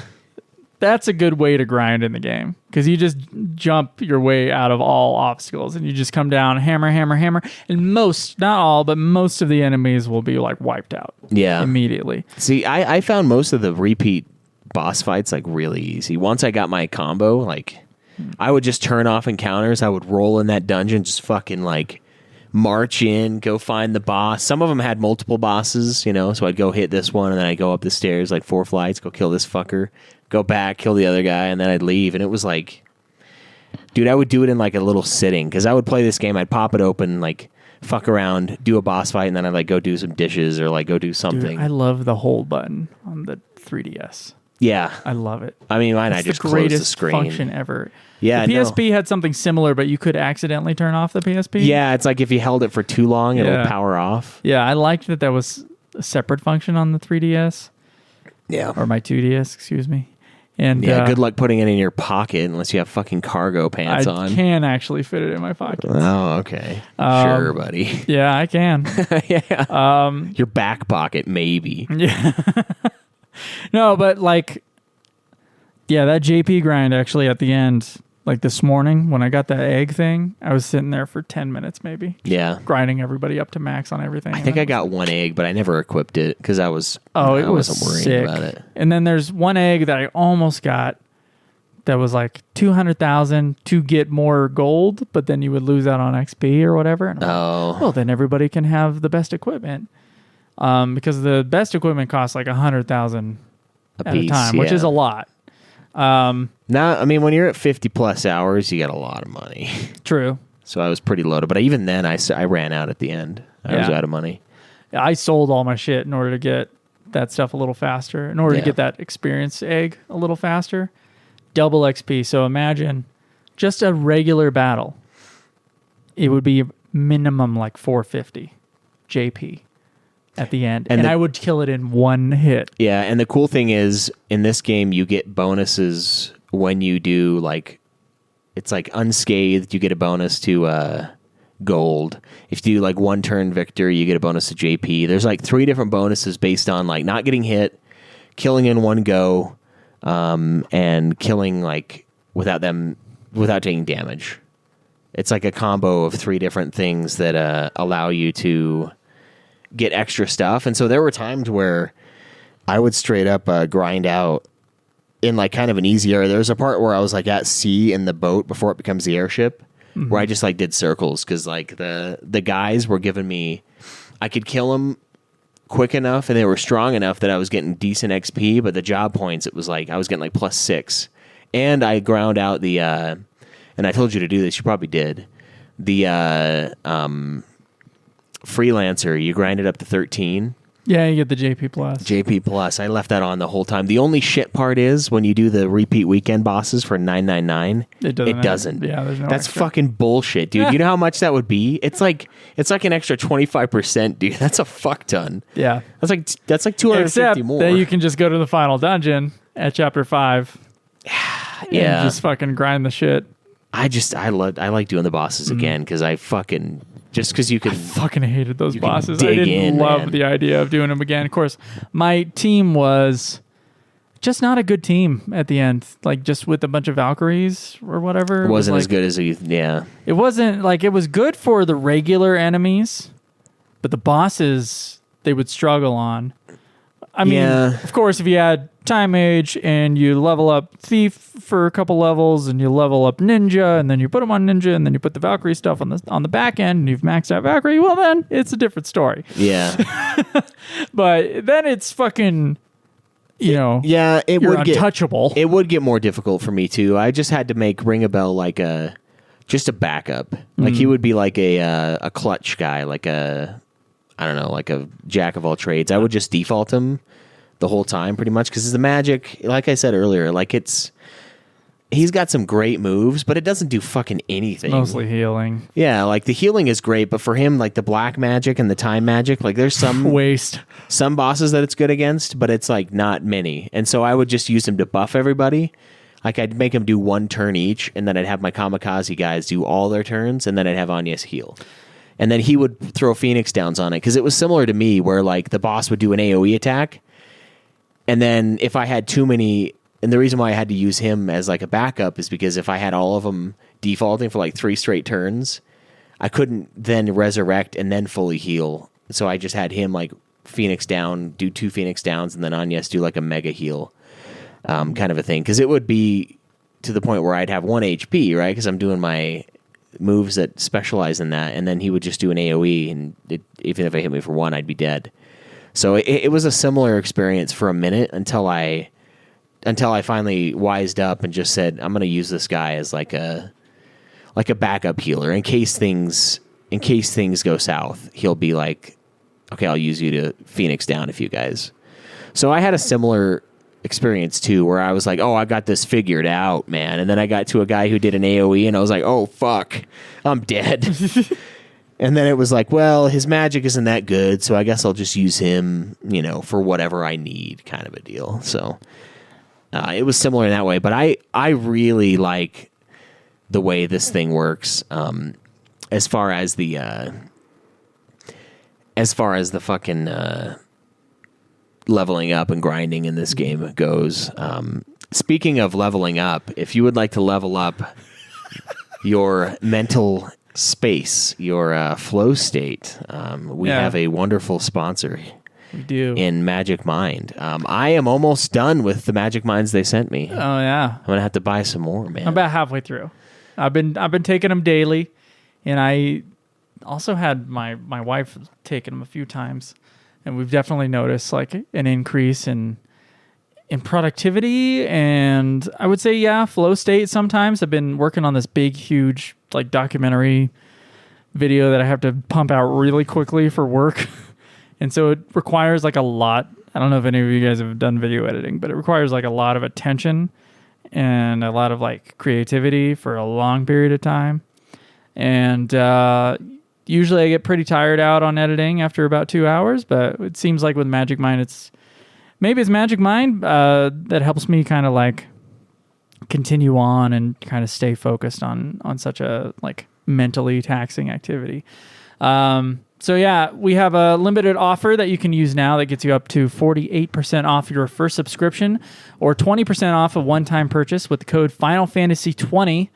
[SPEAKER 1] That's a good way to grind in the game because you just jump your way out of all obstacles and you just come down, hammer. And most, not all, but most of the enemies will be like wiped out immediately.
[SPEAKER 2] See, I found most of the repeat boss fights like really easy. Once I got my combo, like I would just turn off encounters. I would roll in that dungeon, just fucking like march in, go find the boss. Some of them had multiple bosses, so I'd go hit this one and then I'd go up the stairs like 4 flights, go kill this fucker. Go back, kill the other guy, and then I'd leave. And it was like, dude, I would do it in like a little sitting because I would play this game. I'd pop it open, like fuck around, do a boss fight, and then I'd like go do some dishes or like go do something.
[SPEAKER 1] Dude, I love the hold button on the 3DS.
[SPEAKER 2] Yeah,
[SPEAKER 1] I love it.
[SPEAKER 2] I mean, I just close the screen.
[SPEAKER 1] Function ever.
[SPEAKER 2] Yeah,
[SPEAKER 1] the PSP had something similar, but you could accidentally turn off the PSP.
[SPEAKER 2] Yeah, it's like if you held it for too long, it'll power off.
[SPEAKER 1] Yeah, I liked that was a separate function on the 3DS.
[SPEAKER 2] Yeah,
[SPEAKER 1] or my 2DS, excuse me. And
[SPEAKER 2] good luck putting it in your pocket unless you have fucking cargo pants on.
[SPEAKER 1] I can actually fit it in my pocket.
[SPEAKER 2] Oh, okay. Sure, buddy.
[SPEAKER 1] Yeah, I can.
[SPEAKER 2] Yeah. Your back pocket, maybe.
[SPEAKER 1] Yeah. No, but like, that JP grind actually at the end, like this morning when I got that egg thing, I was sitting there for 10 minutes maybe.
[SPEAKER 2] Yeah.
[SPEAKER 1] Grinding everybody up to max on everything.
[SPEAKER 2] I think I got 1 egg, but I never equipped it because I wasn't worried about it.
[SPEAKER 1] And then there's 1 egg that I almost got that was like 200,000 to get more gold, but then you would lose out on XP or whatever. And well, then everybody can have the best equipment. Because the best equipment costs like 100,000 at a time, which is a lot.
[SPEAKER 2] Now, I mean, when you're at 50 plus hours, you get a lot of money.
[SPEAKER 1] True.
[SPEAKER 2] So I was pretty loaded, but even then, I ran out at the end. I was out of money.
[SPEAKER 1] I sold all my shit in order to get that stuff a little faster, in order to get that experience egg a little faster. Double XP. So imagine just a regular battle. It would be minimum like 450 JP at the end. And I would kill it in 1 hit. Yeah,
[SPEAKER 2] and the cool thing is, in this game, you get bonuses when you do, like, it's like unscathed, you get a bonus to gold. If you do, like, 1 turn victor, you get a bonus to JP. There's, like, 3 different bonuses based on, like, not getting hit, killing in 1 go, and killing, like, without taking damage. it's like a combo of 3 different things that allow you to get extra stuff. And so there were times where I would straight up grind out in like kind of an easy area. There was a part where I was like at sea in the boat before it becomes the airship, where I just like did circles because like the guys were giving me, I could kill them quick enough and they were strong enough that I was getting decent XP, but the job points, it was like I was getting like +6. And I ground out the and I told you to do this, you probably did, the freelancer, you grind it up to 13.
[SPEAKER 1] Yeah, you get the JP plus.
[SPEAKER 2] JP plus. I left that on the whole time. The only shit part is when you do the repeat weekend bosses for 999, it doesn't.
[SPEAKER 1] Yeah, there's no
[SPEAKER 2] That's
[SPEAKER 1] extra.
[SPEAKER 2] fucking bullshit, dude. You know how much that would be? It's like an extra 25%, dude. That's a fuck ton.
[SPEAKER 1] Yeah.
[SPEAKER 2] That's like 250
[SPEAKER 1] Except
[SPEAKER 2] more.
[SPEAKER 1] that you can just go to the final dungeon at chapter 5.
[SPEAKER 2] Yeah.
[SPEAKER 1] And just fucking grind the shit.
[SPEAKER 2] I like doing the bosses again because I fucking just because you can
[SPEAKER 1] Fucking hated those
[SPEAKER 2] You can
[SPEAKER 1] bosses. I
[SPEAKER 2] dig
[SPEAKER 1] didn't
[SPEAKER 2] in,
[SPEAKER 1] love
[SPEAKER 2] man.
[SPEAKER 1] the idea of doing them again. Of course, my team was just not a good team at the end. Like just with a bunch of Valkyries or whatever.
[SPEAKER 2] it wasn't
[SPEAKER 1] was
[SPEAKER 2] as good as you. Yeah,
[SPEAKER 1] It wasn't like it was good for the regular enemies, but the bosses they would struggle on. I mean,
[SPEAKER 2] Yeah.
[SPEAKER 1] of course, if you add Time Mage and you level up Thief for a couple levels and you level up Ninja and then you put them on Ninja and then you put the Valkyrie stuff on the back end and you've maxed out Valkyrie, well then it's a different story.
[SPEAKER 2] yeah,
[SPEAKER 1] But then it's fucking,
[SPEAKER 2] yeah. It
[SPEAKER 1] you're
[SPEAKER 2] would get
[SPEAKER 1] untouchable.
[SPEAKER 2] it would get more difficult for me too. I just had to make Ring a Bell like just a backup. Like he would be like a clutch guy, like I don't know, like a jack of all trades. I would just default him the whole time pretty much because the magic, like I said earlier, like he's got some great moves, but it doesn't do fucking anything.
[SPEAKER 1] Mostly healing.
[SPEAKER 2] Yeah, like the healing is great, but for him, like the black magic and the time magic, like there's
[SPEAKER 1] Waste.
[SPEAKER 2] some bosses that it's good against, but it's like not many. And so I would just use him to buff everybody. Like I'd make him do 1 turn each, and then I'd have my kamikaze guys do all their turns, and then I'd have Agnes heal. And then he would throw Phoenix Downs on it, because it was similar to me, where like the boss would do an AoE attack, and then if I had too many, and the reason why I had to use him as like a backup is because if I had all of them defaulting for like 3 straight turns, I couldn't then resurrect and then fully heal. So I just had him like Phoenix down, do 2 Phoenix Downs, and then Agnes do like a mega heal, kind of a thing. Because it would be to the point where I'd have 1 HP, right? Because I'm doing my moves that specialize in that, and then he would just do an AoE, and even if I hit me for 1, I'd be dead. So it was a similar experience for a minute until I finally wised up and just said, I'm going to use this guy as like a backup healer in case things go south. He'll be like, okay, I'll use you to Phoenix down a few guys. So I had a similar experience too, where I was like, oh, I got this figured out, man. And then I got to a guy who did an AoE, and I was like, oh fuck, I'm dead. And then it was like, well, his magic isn't that good, so I guess I'll just use him, for whatever I need, kind of a deal. So it was similar in that way, but I really like the way this thing works. As far as the fucking leveling up and grinding in this game goes. Speaking of leveling up, if you would like to level up your mental space, your flow state, we have a wonderful sponsor.
[SPEAKER 1] We do.
[SPEAKER 2] In Magic Mind. I am almost done with the Magic Minds they sent me.
[SPEAKER 1] Oh yeah.
[SPEAKER 2] I'm gonna have to buy some more, man.
[SPEAKER 1] I'm about halfway through. I've been taking them daily, and I also had my wife taking them a few times, and we've definitely noticed like an increase in productivity, and I would say flow state. Sometimes I've been working on this big, huge like documentary video that I have to pump out really quickly for work, and so it requires like a lot. I don't know if any of you guys have done video editing, but it requires like a lot of attention and a lot of like creativity for a long period of time. And usually I get pretty tired out on editing after about 2 hours, but it seems like with Magic Mind, it's Magic Mind that helps me kind of like continue on and kind of stay focused on such a like mentally taxing activity. So yeah, we have a limited offer that you can use now that gets you up to 48% off your first subscription or 20% off a one-time purchase with the code FINALFANTASY20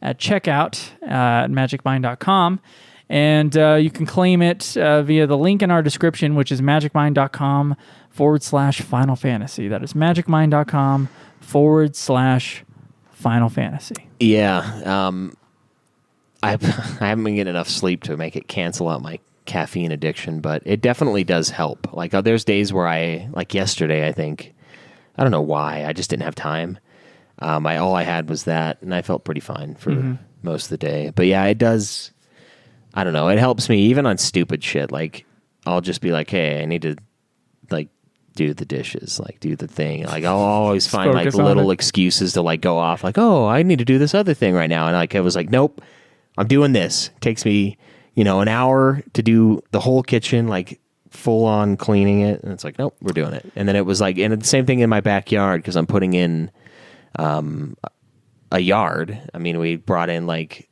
[SPEAKER 1] at checkout at magicmind.com. And you can claim it via the link in our description, which is magicmind.com/Final Fantasy. That is magicmind.com/Final Fantasy.
[SPEAKER 2] Yeah. I haven't been getting enough sleep to make it cancel out my caffeine addiction, but it definitely does help. Like there's days where like yesterday, I think, I don't know why, I just didn't have time. All I had was that, and I felt pretty fine for most of the day. But yeah, it does. I don't know. It helps me even on stupid shit. Like I'll just be like, hey, I need to like do the dishes, like do the thing. Like I'll always find like little excuses to like go off. Like, oh, I need to do this other thing right now. And like I was like, nope, I'm doing this. It takes me, an hour to do the whole kitchen, like full on cleaning it. And it's like, nope, we're doing it. And then it was like, and the same thing in my backyard because I'm putting in a yard. I mean, we brought in like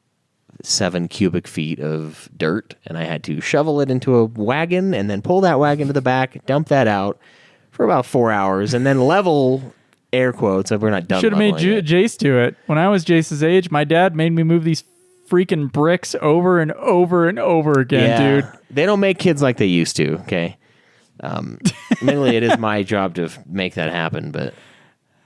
[SPEAKER 2] 7 cubic feet of dirt, and I had to shovel it into a wagon and then pull that wagon to the back, dump that out for about 4 hours, and then level, air quotes, we're not done.
[SPEAKER 1] Should have made Jace do it. When I was Jace's age, my dad made me move these freaking bricks over and over and over again, dude.
[SPEAKER 2] They don't make kids like they used to, okay? Mainly it is my job to make that happen, but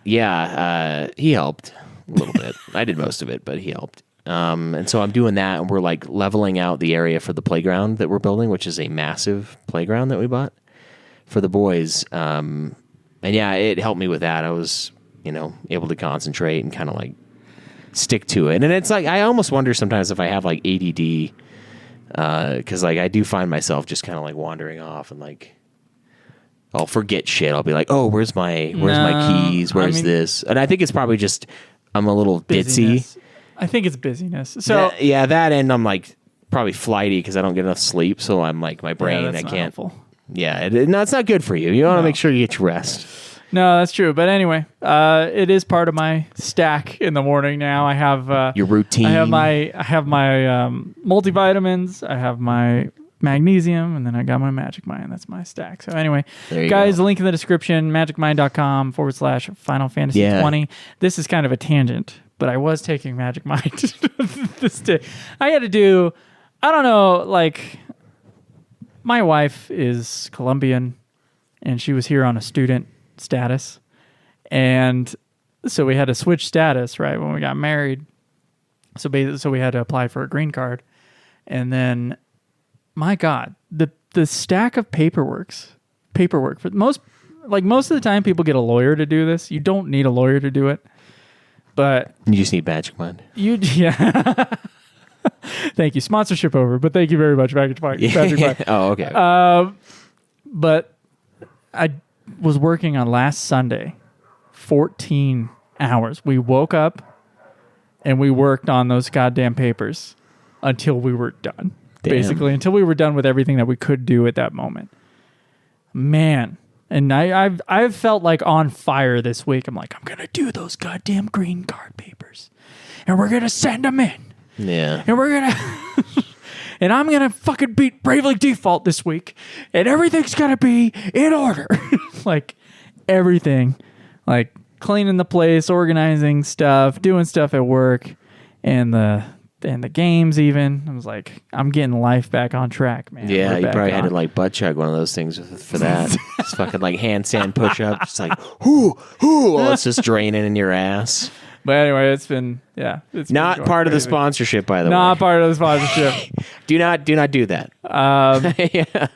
[SPEAKER 2] yeah, he helped a little bit. I did most of it, but he helped. And so I'm doing that, and we're like leveling out the area for the playground that we're building, which is a massive playground that we bought for the boys. And yeah, it helped me with that. I was, able to concentrate and kind of like stick to it. And it's like, I almost wonder sometimes if I have like ADD, cause like I do find myself just kind of like wandering off and like, I'll forget shit. I'll be like, oh, where's my keys? Where's this? And I think it's probably just, I'm a little ditzy.
[SPEAKER 1] I think it's busyness. So
[SPEAKER 2] that and I'm like probably flighty because I don't get enough sleep. So I'm like my brain, I can't.
[SPEAKER 1] Helpful.
[SPEAKER 2] Yeah, it's not good for you. You want to make sure you get your rest.
[SPEAKER 1] No, that's true. But anyway, it is part of my stack in the morning now. I have
[SPEAKER 2] your routine.
[SPEAKER 1] I have my multivitamins. I have my magnesium, and then I got my Magic Mind. That's my stack. So anyway, guys, link in the description, magicmind.com/Final Fantasy 20. This is kind of a tangent, but I was taking Magic Mind this day. I had to do, I don't know, like, my wife is Colombian, and she was here on a student status. And so we had to switch status, right, when we got married. So we had to apply for a green card. And then, my God, the stack of paperwork for most of the time people get a lawyer to do this. You don't need a lawyer to do it. But
[SPEAKER 2] you just need Magic Mind.
[SPEAKER 1] Yeah. Thank you. Sponsorship over, but thank you very much, Magic Mind.
[SPEAKER 2] Oh, okay.
[SPEAKER 1] But I was working on last Sunday, 14 hours. We woke up and we worked on those goddamn papers until we were done. Damn. Basically, until we were done with everything that we could do at that moment. Man. And I've felt like on fire this week. I'm like, I'm going to do those goddamn green card papers. And we're going to send them in.
[SPEAKER 2] Yeah.
[SPEAKER 1] And we're going to... and I'm going to fucking beat Bravely Default this week. And everything's going to be in order. Like, everything. Like, cleaning the place, organizing stuff, doing stuff at work. And the games even. I was like, I'm getting life back on track, man.
[SPEAKER 2] Yeah, you probably had to like butt chug one of those things for that. Just fucking like handstand push up. Just like, while it's just draining in your ass.
[SPEAKER 1] But anyway, it's been
[SPEAKER 2] not part of the sponsorship, by the way.
[SPEAKER 1] Not part of the sponsorship.
[SPEAKER 2] do not do that.
[SPEAKER 1] Yeah.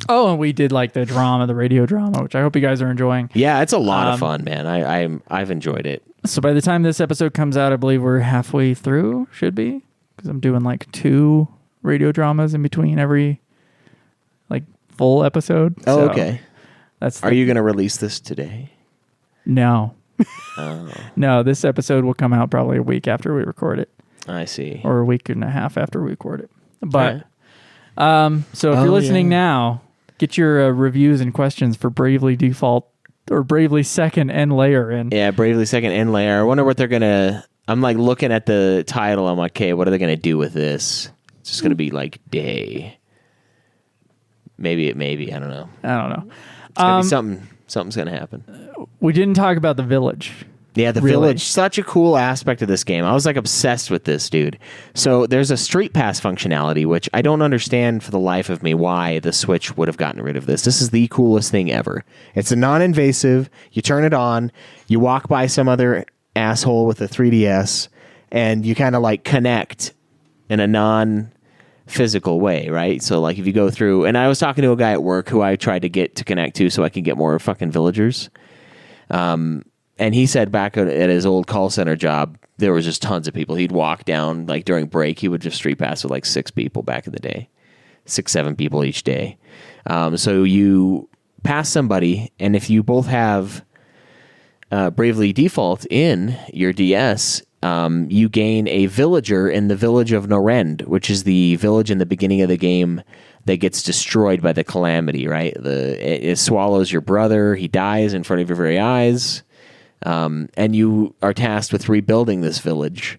[SPEAKER 1] Oh, and we did like the radio drama, which I hope you guys are enjoying.
[SPEAKER 2] Yeah, it's a lot of fun, man. I've enjoyed it.
[SPEAKER 1] So by the time this episode comes out, I believe we're halfway through, should be, because I'm doing like 2 radio dramas in between every like full episode.
[SPEAKER 2] Oh, okay.
[SPEAKER 1] Are
[SPEAKER 2] you going to release this today?
[SPEAKER 1] No. No, this episode will come out probably a week after we record it.
[SPEAKER 2] I see.
[SPEAKER 1] Or a week and a half after we record it. But so if you're listening now, get your reviews and questions for Bravely Default or Bravely Second End Layer in.
[SPEAKER 2] Yeah, Bravely Second End Layer. I wonder what they're going to... I'm like looking at the title. I'm like, okay, what are they going to do with this? It's just going to be like day. Maybe. I don't know.
[SPEAKER 1] I don't know.
[SPEAKER 2] It's going to be something. Something's going to happen.
[SPEAKER 1] We didn't talk about The Village.
[SPEAKER 2] Yeah, the village, such a cool aspect of this game. I was like obsessed with this, dude. So there's a street pass functionality, which I don't understand for the life of me why the Switch would have gotten rid of this. This is the coolest thing ever. It's a non-invasive. You turn it on, you walk by some other asshole with a 3DS, and you kind of like connect in a non-physical way, right? So like if you go through, and I was talking to a guy at work who I tried to get to connect to so I can get more fucking villagers. And he said back at his old call center job, there was just tons of people. He'd walk down, like during break, he would just street pass with like 6 people back in the day. 6, 7 people each day. So you pass somebody, and if you both have Bravely Default in your DS, you gain a villager in the village of Norend, which is the village in the beginning of the game that gets destroyed by the calamity, right? It swallows your brother. He dies in front of your very eyes. And you are tasked with rebuilding this village.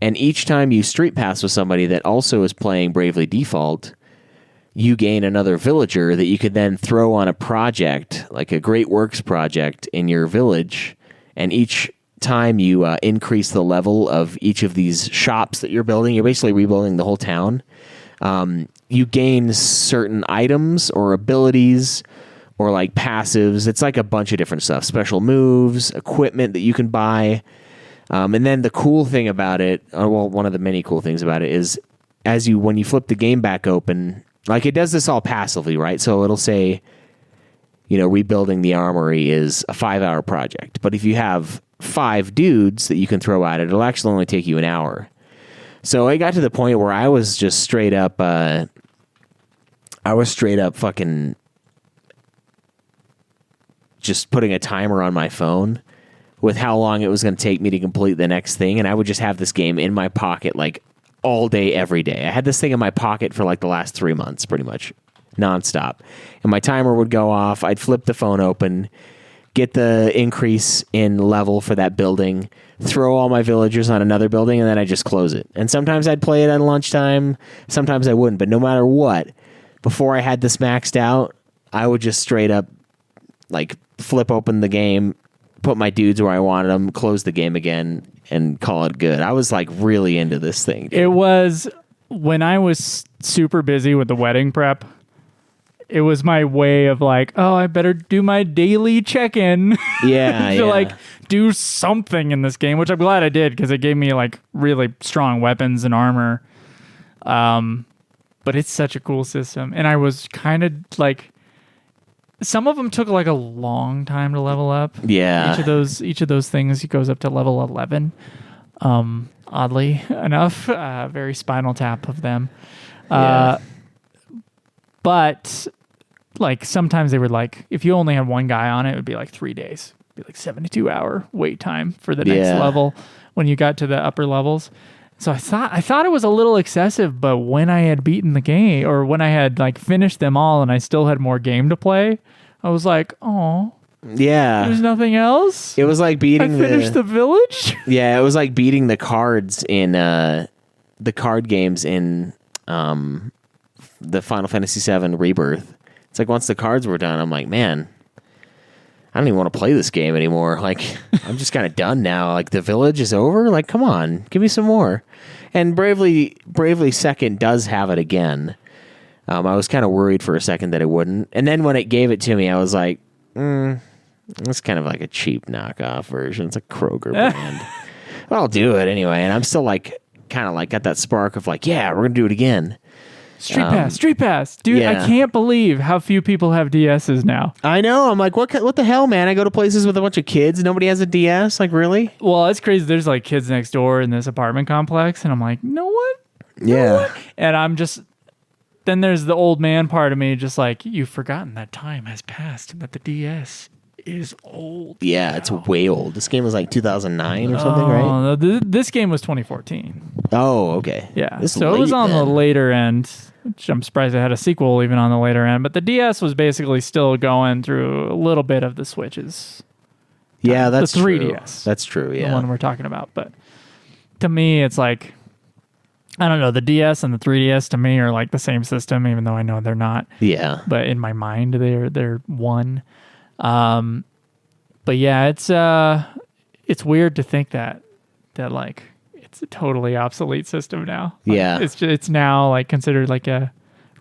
[SPEAKER 2] And each time you street pass with somebody that also is playing Bravely Default, you gain another villager that you could then throw on a project, like a Great Works project in your village. And each time you increase the level of each of these shops that you're building, you're basically rebuilding the whole town. You gain certain items or abilities or like passives. It's like a bunch of different stuff, special moves, equipment that you can buy. And then the cool thing about it, well, one of the many cool things about it is when you flip the game back open, like it does this all passively, right? So it'll say, rebuilding the armory is a 5-hour project. But if you have 5 dudes that you can throw at it, it'll actually only take you an hour. So I got to the point where I was just straight up fucking just putting a timer on my phone with how long it was going to take me to complete the next thing. And I would just have this game in my pocket like all day, every day. I had this thing in my pocket for like the last 3 months, pretty much nonstop. And my timer would go off. I'd flip the phone open, get the increase in level for that building, throw all my villagers on another building, and then I just close it. And sometimes I'd play it at lunchtime. Sometimes I wouldn't. But no matter what, before I had this maxed out, I would just straight up like flip open the game, put my dudes where I wanted them, close the game again, and call it good. I was like really into this thing. Dude.
[SPEAKER 1] It was when I was super busy with the wedding prep. It was my way of like, oh, I better do my daily check-in.
[SPEAKER 2] Yeah,
[SPEAKER 1] to like do something in this game, which I'm glad I did because it gave me like really strong weapons and armor. But it's such a cool system, and I was kind of like, some of them took like a long time to level up.
[SPEAKER 2] Yeah,
[SPEAKER 1] each of those things goes up to level 11. Oddly enough, very Spinal Tap of them. But like sometimes they were like, if you only had one guy on it, it would be like 3 days. It'd be like 72-hour wait time for the next level when you got to the upper levels. So I thought it was a little excessive, but when I had beaten the game, or when I had like finished them all and I still had more game to play, I was like, oh,
[SPEAKER 2] yeah,
[SPEAKER 1] there's nothing else.
[SPEAKER 2] It was like beating
[SPEAKER 1] I finished the village.
[SPEAKER 2] Yeah, it was like beating the cards in the card games in the Final Fantasy VII Rebirth. It's like once the cards were done, I'm like, man, I don't even want to play this game anymore. Like, I'm just kind of done now. Like, the village is over. Like, come on, give me some more. And Bravely Second does have it again. I was kind of worried for a second that it wouldn't. And then when it gave it to me, I was like, it's kind of like a cheap knockoff version. It's a Kroger brand. But I'll do it anyway. And I'm still like, kind of like got that spark of like, yeah, we're going to do it again.
[SPEAKER 1] Street Pass. Dude, yeah. I can't believe how few people have DSs now.
[SPEAKER 2] I know. I'm like, what the hell, man? I go to places with a bunch of kids. Nobody has a DS. Like, really?
[SPEAKER 1] Well, it's crazy. There's like kids next door in this apartment complex. And I'm like, you know what? And I'm just... Then there's the old man part of me just like, you've forgotten that time has passed and that the DS is old.
[SPEAKER 2] Yeah, now. It's way old. This game was like 2009 or something, right?
[SPEAKER 1] This game was 2014.
[SPEAKER 2] Oh, okay.
[SPEAKER 1] Yeah, so it was on the later end, which I'm surprised it had a sequel even on the later end. But the DS was basically still going through a little bit of the Switches.
[SPEAKER 2] Yeah, that's
[SPEAKER 1] the 3DS.
[SPEAKER 2] True. That's true, yeah.
[SPEAKER 1] The one we're talking about. But to me, it's like, I don't know, the DS and the 3DS to me are like the same system, even though I know they're not.
[SPEAKER 2] Yeah.
[SPEAKER 1] But in my mind, they're one. But yeah, it's weird to think that like it's a totally obsolete system now. Like,
[SPEAKER 2] Yeah.
[SPEAKER 1] it's now like considered like a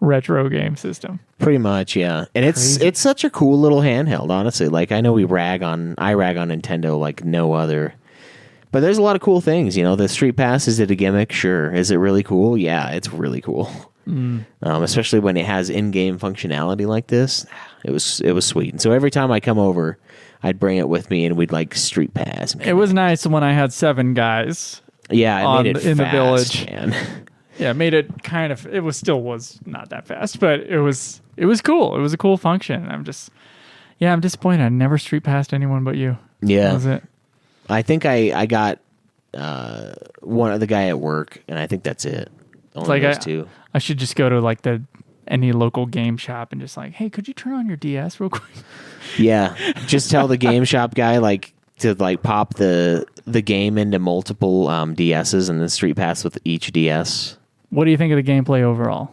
[SPEAKER 1] retro game system.
[SPEAKER 2] Pretty much, yeah. And it's such a cool little handheld, honestly. Like I know I rag on Nintendo like no other. But there's a lot of cool things, The Street Pass, is it a gimmick? Sure. Is it really cool? Yeah, it's really cool. Especially when it has in-game functionality like this. It was sweet. And so every time I come over, I'd bring it with me and we'd like Street Pass. Man.
[SPEAKER 1] It was nice when I had 7 guys.
[SPEAKER 2] Yeah, it made it
[SPEAKER 1] in
[SPEAKER 2] fast,
[SPEAKER 1] the village.
[SPEAKER 2] Man.
[SPEAKER 1] Yeah, it made it kind of. It was not that fast, but it was cool. It was a cool function. I'm disappointed. I never street passed anyone but you.
[SPEAKER 2] Yeah,
[SPEAKER 1] that was it.
[SPEAKER 2] I think I got one other guy at work, and I think that's it. Only those two.
[SPEAKER 1] I should just go to like any local game shop and just like, hey, could you turn on your DS real quick?
[SPEAKER 2] Yeah, just tell the game shop guy like to like pop the game into multiple DSs and then street pass with each DS.
[SPEAKER 1] What do you think of the gameplay overall?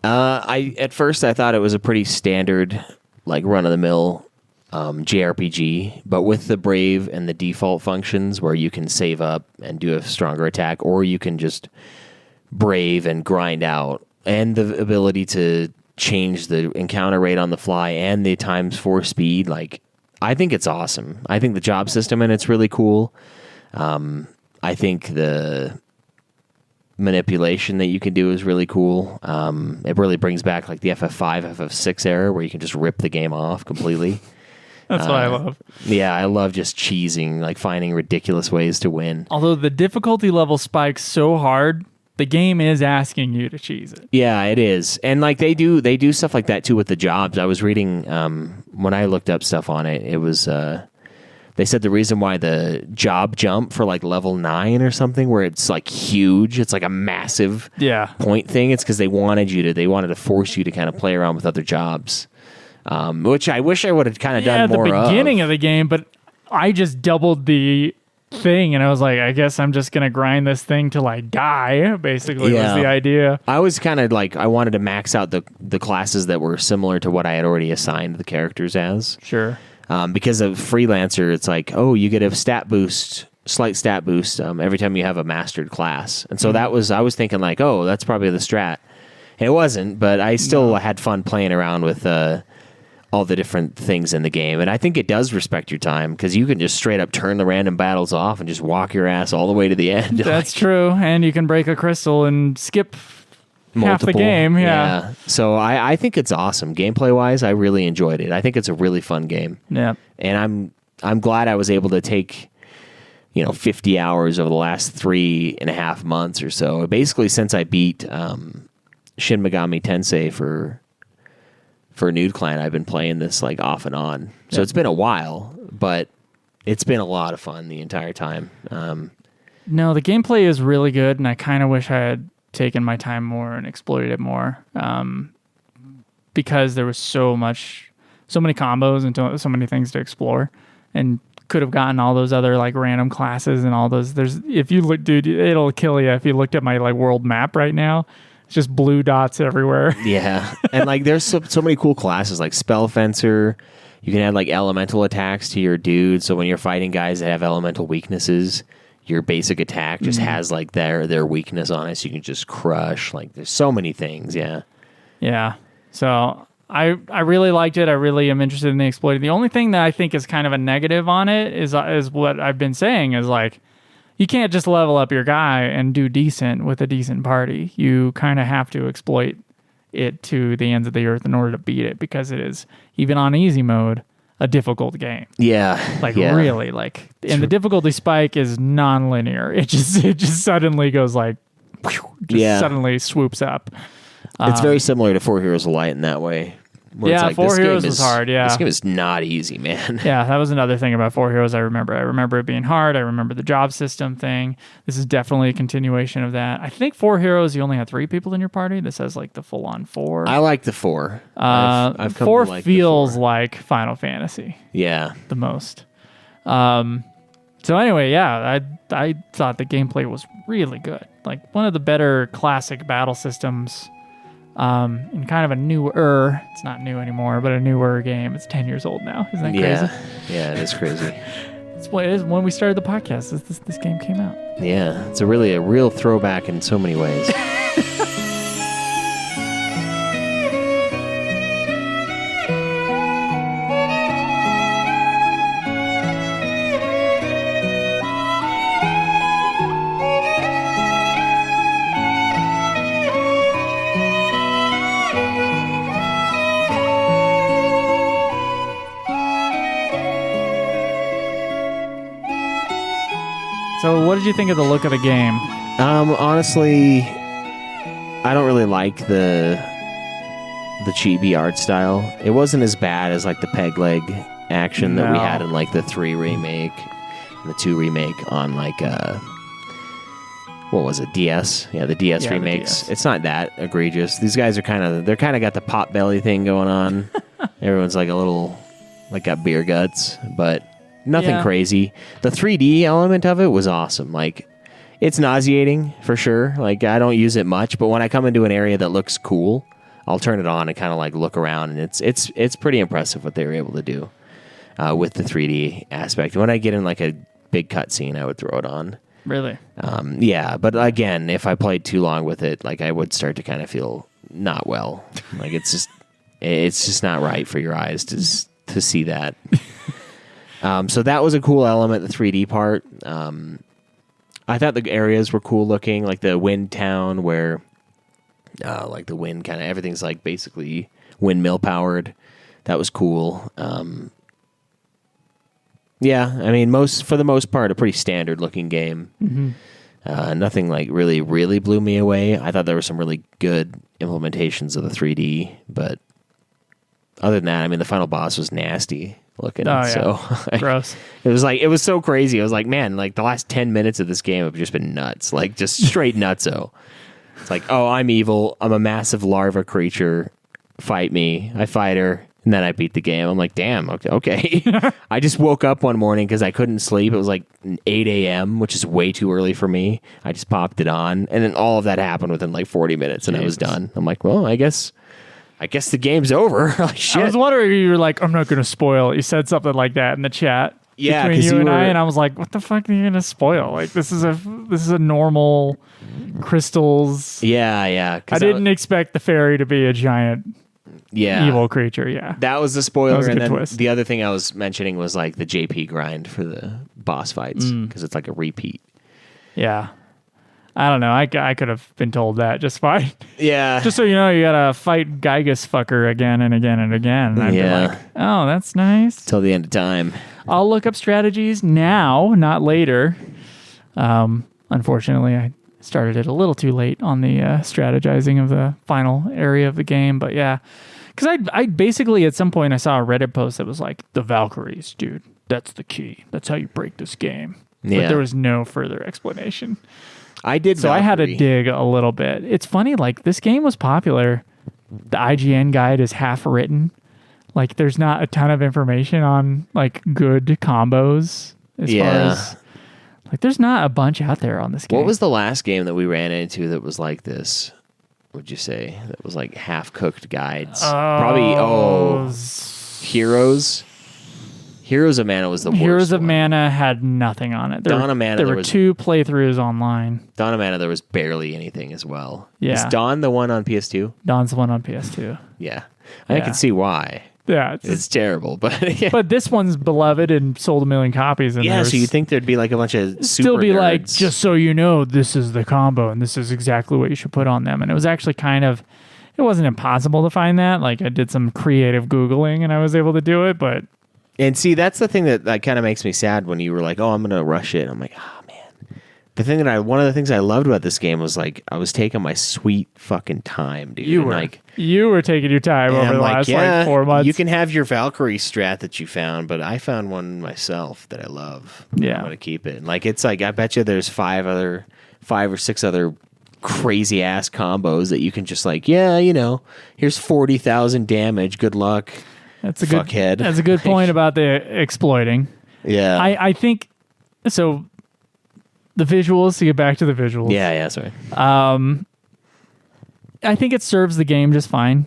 [SPEAKER 2] At first I thought it was a pretty standard, like run of the mill JRPG, but with the Brave and the default functions where you can save up and do a stronger attack, or you can just Brave and grind out, and the ability to change the encounter rate on the fly and the ×4 speed. Like, I think it's awesome. I think the job system in it's really cool. I think the manipulation that you can do is really cool. It really brings back like the FF5, FF6 era where you can just rip the game off completely.
[SPEAKER 1] That's what I love.
[SPEAKER 2] Yeah, I love just cheesing, like finding ridiculous ways to win.
[SPEAKER 1] Although the difficulty level spikes so hard, the game is asking you to cheese it.
[SPEAKER 2] Yeah, it is. And like they do stuff like that too with the jobs. I was reading when I looked up stuff on it, it was they said the reason why the job jump for like level 9 or something, where it's like huge, it's like a massive point thing, it's because they wanted to force you to kind of play around with other jobs. Which I wish I would have kind of done more of.
[SPEAKER 1] At the beginning of the game, but I just doubled the thing and I was like, I guess I'm just gonna grind this thing till I die, basically. Was the idea.
[SPEAKER 2] I was kind of like, I wanted to max out the classes that were similar to what I had already assigned the characters as.
[SPEAKER 1] Sure.
[SPEAKER 2] Because of Freelancer, it's like, oh, you get a slight stat boost every time you have a mastered class. And so I was thinking like, oh, that's probably the strat. It wasn't, but I still had fun playing around with all the different things in the game. And I think it does respect your time, because you can just straight up turn the random battles off and just walk your ass all the way to the end.
[SPEAKER 1] That's true. And you can break a crystal and skip half the game. Yeah.
[SPEAKER 2] So I think it's awesome. Gameplay wise, I really enjoyed it. I think it's a really fun game.
[SPEAKER 1] Yeah.
[SPEAKER 2] And I'm glad I was able to take 50 hours over the last 3.5 months or so. Basically since I beat Shin Megami Tensei for Nude Clan, I've been playing this like off and on. So it's been a while, but it's been a lot of fun the entire time.
[SPEAKER 1] No, the gameplay is really good, and I kind of wish I had taken my time more and exploited it more, because there was so many combos and so many things to explore, and could have gotten all those other like random classes and all those. If you look, dude, it'll kill you if you looked at my like world map right now. It's just blue dots everywhere.
[SPEAKER 2] Yeah. And like there's so many cool classes like Spell Fencer. You can add like elemental attacks to your dude. So when you're fighting guys that have elemental weaknesses, your basic attack just has like their weakness on it. So you can just crush. Like there's so many things. Yeah.
[SPEAKER 1] Yeah. So I really liked it. I really am interested in the exploiting. The only thing that I think is kind of a negative on it is what I've been saying is like, you can't just level up your guy and do decent with a decent party. You kind of have to exploit it to the ends of the earth in order to beat it, because it is, even on easy mode, a difficult game.
[SPEAKER 2] Yeah.
[SPEAKER 1] Really, like, and the difficulty spike is non-linear. It just suddenly goes like, suddenly swoops up.
[SPEAKER 2] It's very similar to 4 Heroes of Light in that way.
[SPEAKER 1] Yeah, like, 4 Heroes was hard, yeah.
[SPEAKER 2] This game is not easy, man.
[SPEAKER 1] Yeah, that was another thing about 4 Heroes I remember. I remember it being hard. I remember the job system thing. This is definitely a continuation of that. I think 4 Heroes, you only have 3 people in your party. This has like the full-on 4.
[SPEAKER 2] I like the 4. I've come
[SPEAKER 1] 4
[SPEAKER 2] to like
[SPEAKER 1] feels
[SPEAKER 2] the 4.
[SPEAKER 1] like Final Fantasy.
[SPEAKER 2] Yeah.
[SPEAKER 1] The most. So anyway, yeah, I thought the gameplay was really good. Like one of the better classic battle systems. In kind of a newer, it's not new anymore, but a newer game. It's 10 years old now. Isn't that crazy?
[SPEAKER 2] Yeah, it is crazy.
[SPEAKER 1] It's when we started the podcast. This game came out.
[SPEAKER 2] Yeah, it's a real throwback in so many ways.
[SPEAKER 1] So, what did you think of the look of the game?
[SPEAKER 2] Honestly, I don't really like the chibi art style. It wasn't as bad as like the peg leg action that we had in like the 3 remake and the 2 remake on like what was it, DS? Yeah, the DS remakes. The DS. It's not that egregious. These guys are kind of got the pot belly thing going on. Everyone's like a little like got beer guts, but nothing crazy. The 3D element of it was awesome. Like, it's nauseating for sure. Like, I don't use it much, but when I come into an area that looks cool, I'll turn it on and kind of like look around, and it's pretty impressive what they were able to do with the 3D aspect. When I get in like a big cutscene, I would throw it on.
[SPEAKER 1] Really?
[SPEAKER 2] Yeah, but again, if I played too long with it, like I would start to kind of feel not well. Like it's just not right for your eyes to see that. So that was a cool element, the 3D part. I thought the areas were cool looking, like the wind town where like the wind kind of everything's like basically windmill powered. That was cool. Yeah, I mean, for the most part, a pretty standard looking game. Mm-hmm. Nothing like really blew me away. I thought there were some really good implementations of the 3D, but other than that, I mean, the final boss was nasty looking.
[SPEAKER 1] Oh, yeah.
[SPEAKER 2] So
[SPEAKER 1] gross.
[SPEAKER 2] It was so crazy. I was like, man, like the last 10 minutes of this game have just been nuts, like just straight nutso. It's like, oh, I'm evil. I'm a massive larva creature. Fight me. I fight her. And then I beat the game. I'm like, damn, okay. I just woke up one morning because I couldn't sleep. It was like 8 a.m., which is way too early for me. I just popped it on. And then all of that happened within like 40 minutes, and I was done. I'm like, well, I guess the game's over. Like, shit.
[SPEAKER 1] I was wondering if you were like, I'm not going to spoil it. You said something like that in the chat between you and I, and I was like, what the fuck are you going to spoil? Like, this is a normal crystals.
[SPEAKER 2] Yeah.
[SPEAKER 1] I didn't expect the fairy to be a giant evil creature. Yeah.
[SPEAKER 2] That was the spoiler.
[SPEAKER 1] Was
[SPEAKER 2] and then
[SPEAKER 1] twist.
[SPEAKER 2] The other thing I was mentioning was like the JP grind for the boss fights, because it's like a repeat.
[SPEAKER 1] Yeah. I don't know. I could have been told that just fine.
[SPEAKER 2] Yeah.
[SPEAKER 1] Just so you know, you gotta fight Gygus fucker again and again and again. And I'd be like, oh, that's nice.
[SPEAKER 2] Till the end of time.
[SPEAKER 1] I'll look up strategies now, not later. Unfortunately, I started it a little too late on the strategizing of the final area of the game. But yeah, because I basically at some point I saw a Reddit post that was like, the Valkyries, dude, that's the key. That's how you break this game.
[SPEAKER 2] Yeah.
[SPEAKER 1] But there was no further explanation.
[SPEAKER 2] I did.
[SPEAKER 1] So
[SPEAKER 2] Valkyrie.
[SPEAKER 1] I had to dig a little bit. It's funny, like this game was popular. The IGN guide is half written. Like there's not a ton of information on like good combos as far as like there's not a bunch out there on this game.
[SPEAKER 2] What was the last game that we ran into that was like this? Would you say that was like half cooked guides? Probably Heroes. Heroes of Mana was the worst.
[SPEAKER 1] Heroes of Mana had nothing on it.
[SPEAKER 2] Dawn of Mana,
[SPEAKER 1] there were 2 playthroughs online.
[SPEAKER 2] Dawn of Mana, there was barely anything as well.
[SPEAKER 1] Yeah.
[SPEAKER 2] Is Dawn the one on PS2?
[SPEAKER 1] Dawn's the one on PS2.
[SPEAKER 2] Yeah. I can see why.
[SPEAKER 1] Yeah.
[SPEAKER 2] It's terrible, but yeah.
[SPEAKER 1] But this one's beloved and sold 1 million copies. And
[SPEAKER 2] yeah, so you'd think there'd be like a bunch of super nerds.
[SPEAKER 1] Like, just so you know, this is the combo and this is exactly what you should put on them. And it was actually it wasn't impossible to find that. Like I did some creative Googling and I was able to do it, but...
[SPEAKER 2] And see, that's the thing that kind of makes me sad when you were like, "Oh, I'm going to rush it." I'm like, "Oh man." One of the things I loved about this game was like I was taking my sweet fucking time, dude.
[SPEAKER 1] You were taking your time over the last like 4 months.
[SPEAKER 2] You can have your Valkyrie strat that you found, but I found one myself that I love.
[SPEAKER 1] Yeah,
[SPEAKER 2] I'm going to keep it. Like it's like I bet you there's 5 or 6 other crazy ass combos that you can just like, here's 40,000 damage. Good luck.
[SPEAKER 1] That's a
[SPEAKER 2] fuckhead.
[SPEAKER 1] That's a good point about the exploiting.
[SPEAKER 2] Yeah.
[SPEAKER 1] I think so. The visuals, to get back to the visuals.
[SPEAKER 2] Yeah, sorry.
[SPEAKER 1] I think it serves the game just fine.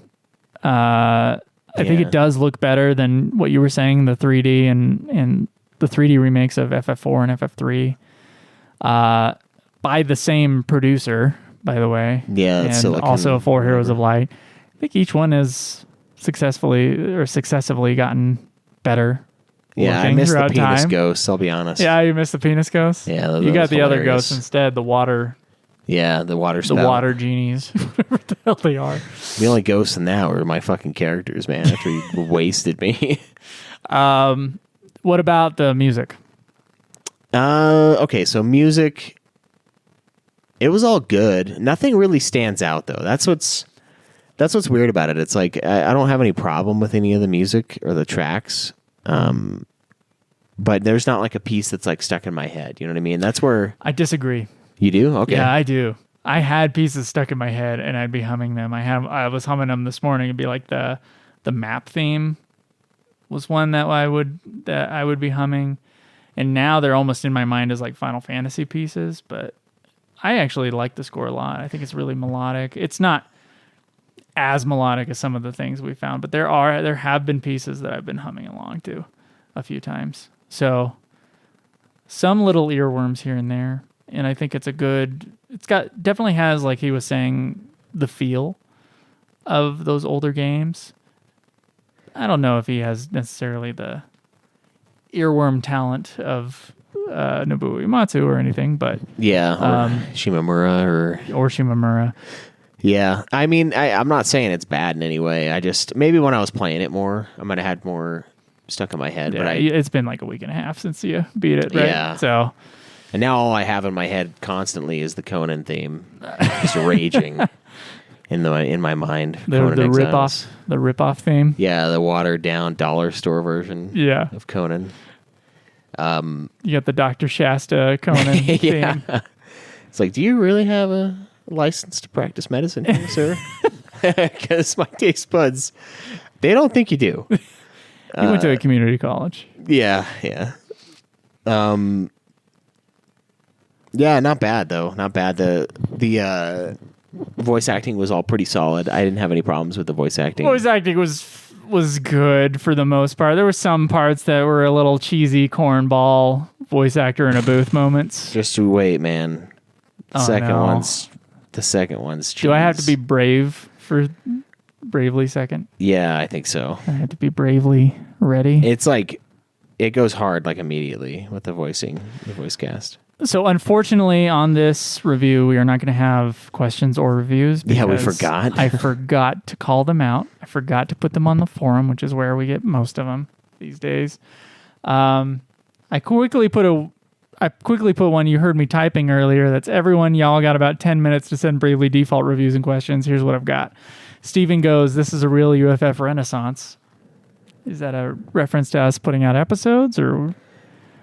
[SPEAKER 1] I think it does look better than what you were saying, the 3D and the 3D remakes of FF4 and FF3 by the same producer, by the way.
[SPEAKER 2] Yeah,
[SPEAKER 1] and
[SPEAKER 2] Silicon,
[SPEAKER 1] also for Heroes
[SPEAKER 2] whatever.
[SPEAKER 1] of Light. I think each one has successively gotten better.
[SPEAKER 2] Yeah, I
[SPEAKER 1] looking
[SPEAKER 2] missed the
[SPEAKER 1] throughout
[SPEAKER 2] penis
[SPEAKER 1] time.
[SPEAKER 2] ghosts, I'll be honest.
[SPEAKER 1] Yeah, you missed the penis ghosts.
[SPEAKER 2] Yeah, that
[SPEAKER 1] you got
[SPEAKER 2] was
[SPEAKER 1] the other
[SPEAKER 2] hilarious.
[SPEAKER 1] ghosts instead. The water
[SPEAKER 2] Yeah, the water
[SPEAKER 1] the
[SPEAKER 2] spell.
[SPEAKER 1] water genies, whatever the hell they are.
[SPEAKER 2] The only ghosts in that were my fucking characters, man, after you wasted me.
[SPEAKER 1] What about the music?
[SPEAKER 2] Okay, so music, it was all good. Nothing really stands out though. That's what's weird about it. It's like I don't have any problem with any of the music or the tracks. But there's not like a piece that's like stuck in my head. You know what I mean? That's where
[SPEAKER 1] I disagree.
[SPEAKER 2] you do. Okay.
[SPEAKER 1] Yeah, I do. I had pieces stuck in my head and I'd be humming them. I was humming them this morning. It'd be like the map theme was one that I would be humming. And now they're almost in my mind as like Final Fantasy pieces, but I actually like the score a lot. I think it's really melodic. It's not as melodic as some of the things we found, but there have been pieces that I've been humming along to a few times. So some little earworms here and there, and I think definitely has, like he was saying, the feel of those older games. I don't know if he has necessarily the earworm talent of Nobuo Uematsu or anything, but
[SPEAKER 2] Yeah. Or Shimamura or
[SPEAKER 1] Shimamura.
[SPEAKER 2] yeah. I mean, I'm not saying it's bad in any way. I just maybe when I was playing it more, I might have had more stuck in my head.
[SPEAKER 1] Yeah,
[SPEAKER 2] But
[SPEAKER 1] it's been like a week and a half since you beat it, right?
[SPEAKER 2] Yeah.
[SPEAKER 1] So
[SPEAKER 2] and now all I have in my head constantly is the Conan theme, just raging in my mind.
[SPEAKER 1] the
[SPEAKER 2] Conan Exiles.
[SPEAKER 1] rip off theme.
[SPEAKER 2] Yeah, the watered down dollar store version
[SPEAKER 1] Yeah.
[SPEAKER 2] of Conan.
[SPEAKER 1] You got the Dr. Shasta Conan
[SPEAKER 2] Yeah.
[SPEAKER 1] theme.
[SPEAKER 2] It's like, do you really have a license to practice medicine here, sir? Because my taste buds, they don't think you do.
[SPEAKER 1] You went to a community college.
[SPEAKER 2] Yeah, yeah. Yeah, not bad though. Not bad. The voice acting was all pretty solid. I didn't have any problems with the voice acting.
[SPEAKER 1] Voice acting was good for the most part. There were some parts that were a little cheesy cornball voice actor in a booth moments.
[SPEAKER 2] Just you wait, man. The
[SPEAKER 1] Oh,
[SPEAKER 2] second
[SPEAKER 1] no.
[SPEAKER 2] one's cheese.
[SPEAKER 1] Do I have to be brave for bravely second?
[SPEAKER 2] Yeah, I think so.
[SPEAKER 1] I have to be bravely ready.
[SPEAKER 2] It's like it goes hard like immediately with the voice cast.
[SPEAKER 1] So unfortunately, on this review, we are not going to have questions or reviews.
[SPEAKER 2] Yeah, we
[SPEAKER 1] because
[SPEAKER 2] forgot.
[SPEAKER 1] I forgot to call them out. I forgot to put them on the forum, which is where we get most of them these days. I quickly put one you heard me typing earlier. That's everyone. Y'all got about 10 minutes to send Bravely Default reviews and questions. Here's what I've got. Steven goes, "This is a real UFF renaissance." Is that a reference to us putting out episodes or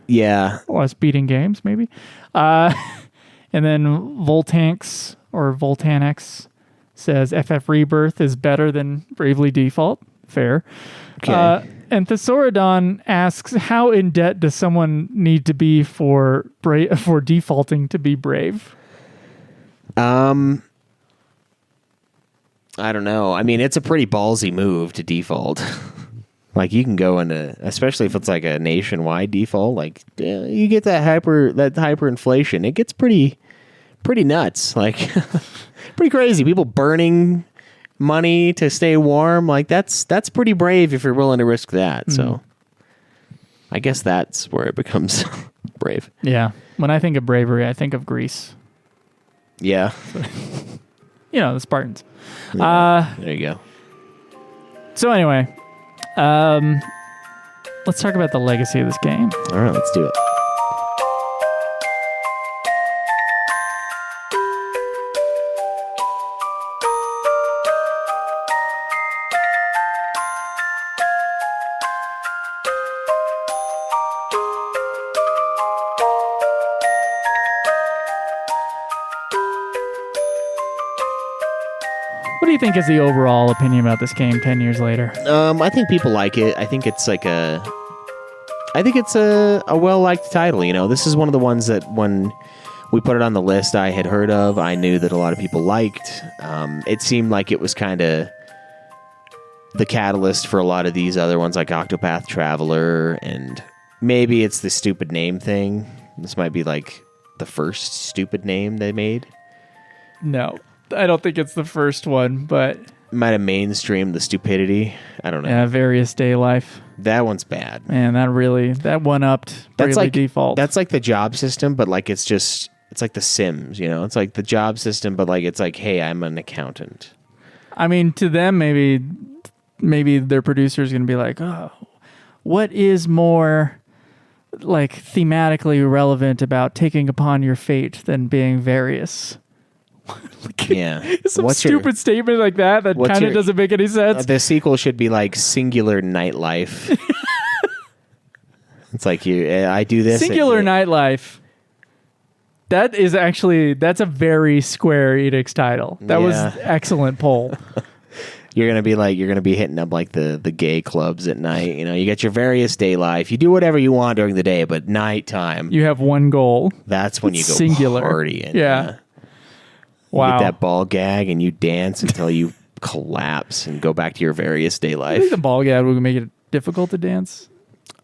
[SPEAKER 2] Yeah.
[SPEAKER 1] us beating games, maybe? And then Voltanx says, "FF Rebirth is better than Bravely Default." Fair.
[SPEAKER 2] Okay.
[SPEAKER 1] And Thesaurodon asks, "How in debt does someone need to be for defaulting to be brave?"
[SPEAKER 2] I don't know. I mean, it's a pretty ballsy move to default. Like you can go into, especially if it's like a nationwide default, like you get that hyperinflation. It gets pretty nuts. Like pretty crazy. People burning money to stay warm. Like that's pretty brave if you're willing to risk that. So I guess that's where it becomes brave.
[SPEAKER 1] Yeah. When I think of bravery, I think of Greece.
[SPEAKER 2] Yeah.
[SPEAKER 1] The Spartans.
[SPEAKER 2] There you go.
[SPEAKER 1] So anyway, let's talk about the legacy of this game.
[SPEAKER 2] All right, let's do it.
[SPEAKER 1] What do you think is the overall opinion about this game 10 years later?
[SPEAKER 2] I think people like it. I think it's a well-liked title. This is one of the ones that when we put it on the list I had heard of, I knew that a lot of people liked. It seemed like it was kind of the catalyst for a lot of these other ones like Octopath Traveler and maybe it's the stupid name thing. This might be like the first stupid name they made.
[SPEAKER 1] No, I don't think it's the first one, but
[SPEAKER 2] might have mainstreamed the stupidity. I don't know.
[SPEAKER 1] Yeah, Various Day Life.
[SPEAKER 2] That one's bad.
[SPEAKER 1] Man, that one-upped Bravely Default.
[SPEAKER 2] That's like the job system, but like it's like The Sims, you know? It's like the job system, but like it's like, hey, I'm an accountant.
[SPEAKER 1] I mean, to them, maybe their producer is going to be like, oh, what is more like thematically relevant about taking upon your fate than being various?
[SPEAKER 2] Yeah.
[SPEAKER 1] Some stupid statement like that kind of doesn't make any sense.
[SPEAKER 2] The sequel should be like Singular Nightlife. It's like I do this.
[SPEAKER 1] Singular Nightlife. That's a very Square Enix title. That was excellent poll.
[SPEAKER 2] You're gonna be hitting up like the gay clubs at night. You know, you get your Various Day Life. You do whatever you want during the day, but nighttime,
[SPEAKER 1] you have one goal.
[SPEAKER 2] That's when you go
[SPEAKER 1] singular
[SPEAKER 2] partying.
[SPEAKER 1] Yeah.
[SPEAKER 2] You get that ball gag and you dance until you collapse and go back to your Various Day Life.
[SPEAKER 1] I think the ball gag would make it difficult to dance.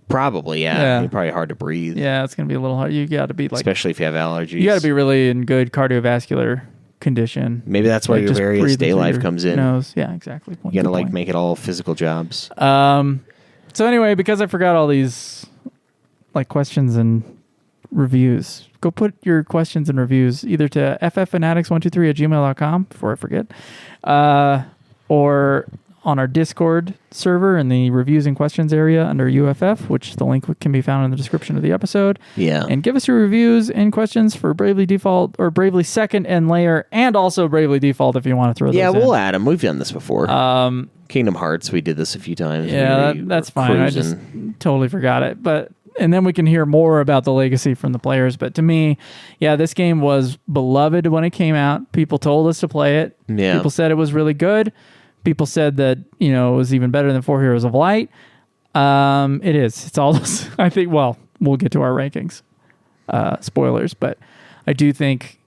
[SPEAKER 2] Probably, yeah. It's probably hard to breathe.
[SPEAKER 1] Yeah, it's gonna be a little hard. You got to be like,
[SPEAKER 2] especially if you have allergies.
[SPEAKER 1] You got to be really in good cardiovascular condition.
[SPEAKER 2] Maybe that's why your Various Day Life comes in.
[SPEAKER 1] Nose. Yeah, exactly.
[SPEAKER 2] You got to like make it all physical jobs.
[SPEAKER 1] So anyway, because I forgot all these like questions and reviews, go put your questions and reviews either to fffanatics123@gmail.com before I forget, or on our Discord server in the reviews and questions area under UFF, which the link can be found in the description of the episode.
[SPEAKER 2] Yeah. And
[SPEAKER 1] give us your reviews and questions for Bravely Default or Bravely Second and Layer, and also Bravely Default if you want to throw those in.
[SPEAKER 2] Yeah, we'll add them. We've done this before. Kingdom Hearts, we did this a few times.
[SPEAKER 1] Yeah, that's fine. I just totally forgot it. And then we can hear more about the legacy from the players. But to me, yeah, this game was beloved when it came out. People told us to play it.
[SPEAKER 2] Yeah.
[SPEAKER 1] People said it was really good. People said that, it was even better than 4 Heroes of Light. It is. It's all those. I think, well, we'll get to our rankings. Spoilers. But I do think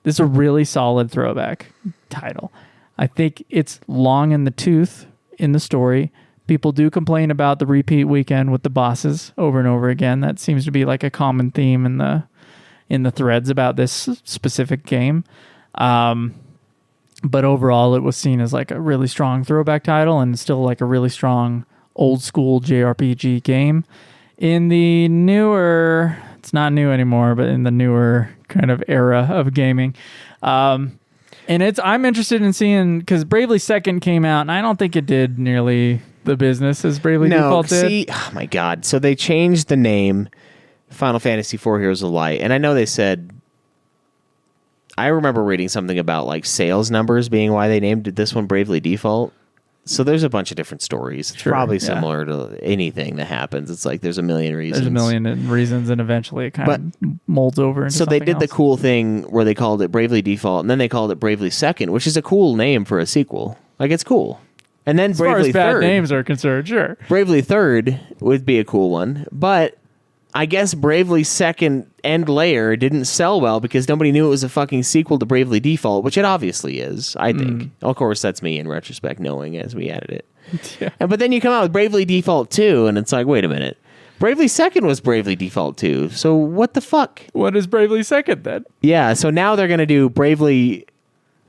[SPEAKER 1] this is a really solid throwback title. I think it's long in the tooth in the story. People do complain about the repeat weekend with the bosses over and over again. That seems to be like a common theme in the threads about this specific game. But overall, it was seen as like a really strong throwback title and still like a really strong old school JRPG game. In the newer, it's not new anymore, but in the newer kind of era of gaming. And I'm interested in seeing, because Bravely Second came out, and I don't think it did nearly the business as Bravely Default did.
[SPEAKER 2] Oh my God. So they changed the name Final Fantasy IV Heroes of Light, and I know they said, I remember reading something about like sales numbers being why they named this one Bravely Default. So there's a bunch of different stories. It's probably similar to anything that happens. It's like there's a million reasons.
[SPEAKER 1] There's a million reasons, and eventually it kind of molds over into something
[SPEAKER 2] they did
[SPEAKER 1] else.
[SPEAKER 2] The cool thing where they called it Bravely Default, and then they called it Bravely Second, which is a cool name for a sequel. Like, it's cool. And then
[SPEAKER 1] as
[SPEAKER 2] Bravely
[SPEAKER 1] far as bad
[SPEAKER 2] Third,
[SPEAKER 1] names are concerned, sure.
[SPEAKER 2] Bravely Third would be a cool one, but I guess Bravely Second and Layer didn't sell well because nobody knew it was a fucking sequel to Bravely Default, which it obviously is, I think. Of course, that's me in retrospect knowing as we added it.
[SPEAKER 1] Yeah.
[SPEAKER 2] But then you come out with Bravely Default 2, and it's like, wait a minute. Bravely Second was Bravely Default 2, so what the fuck?
[SPEAKER 1] What is Bravely Second then?
[SPEAKER 2] Yeah, so now they're going to do Bravely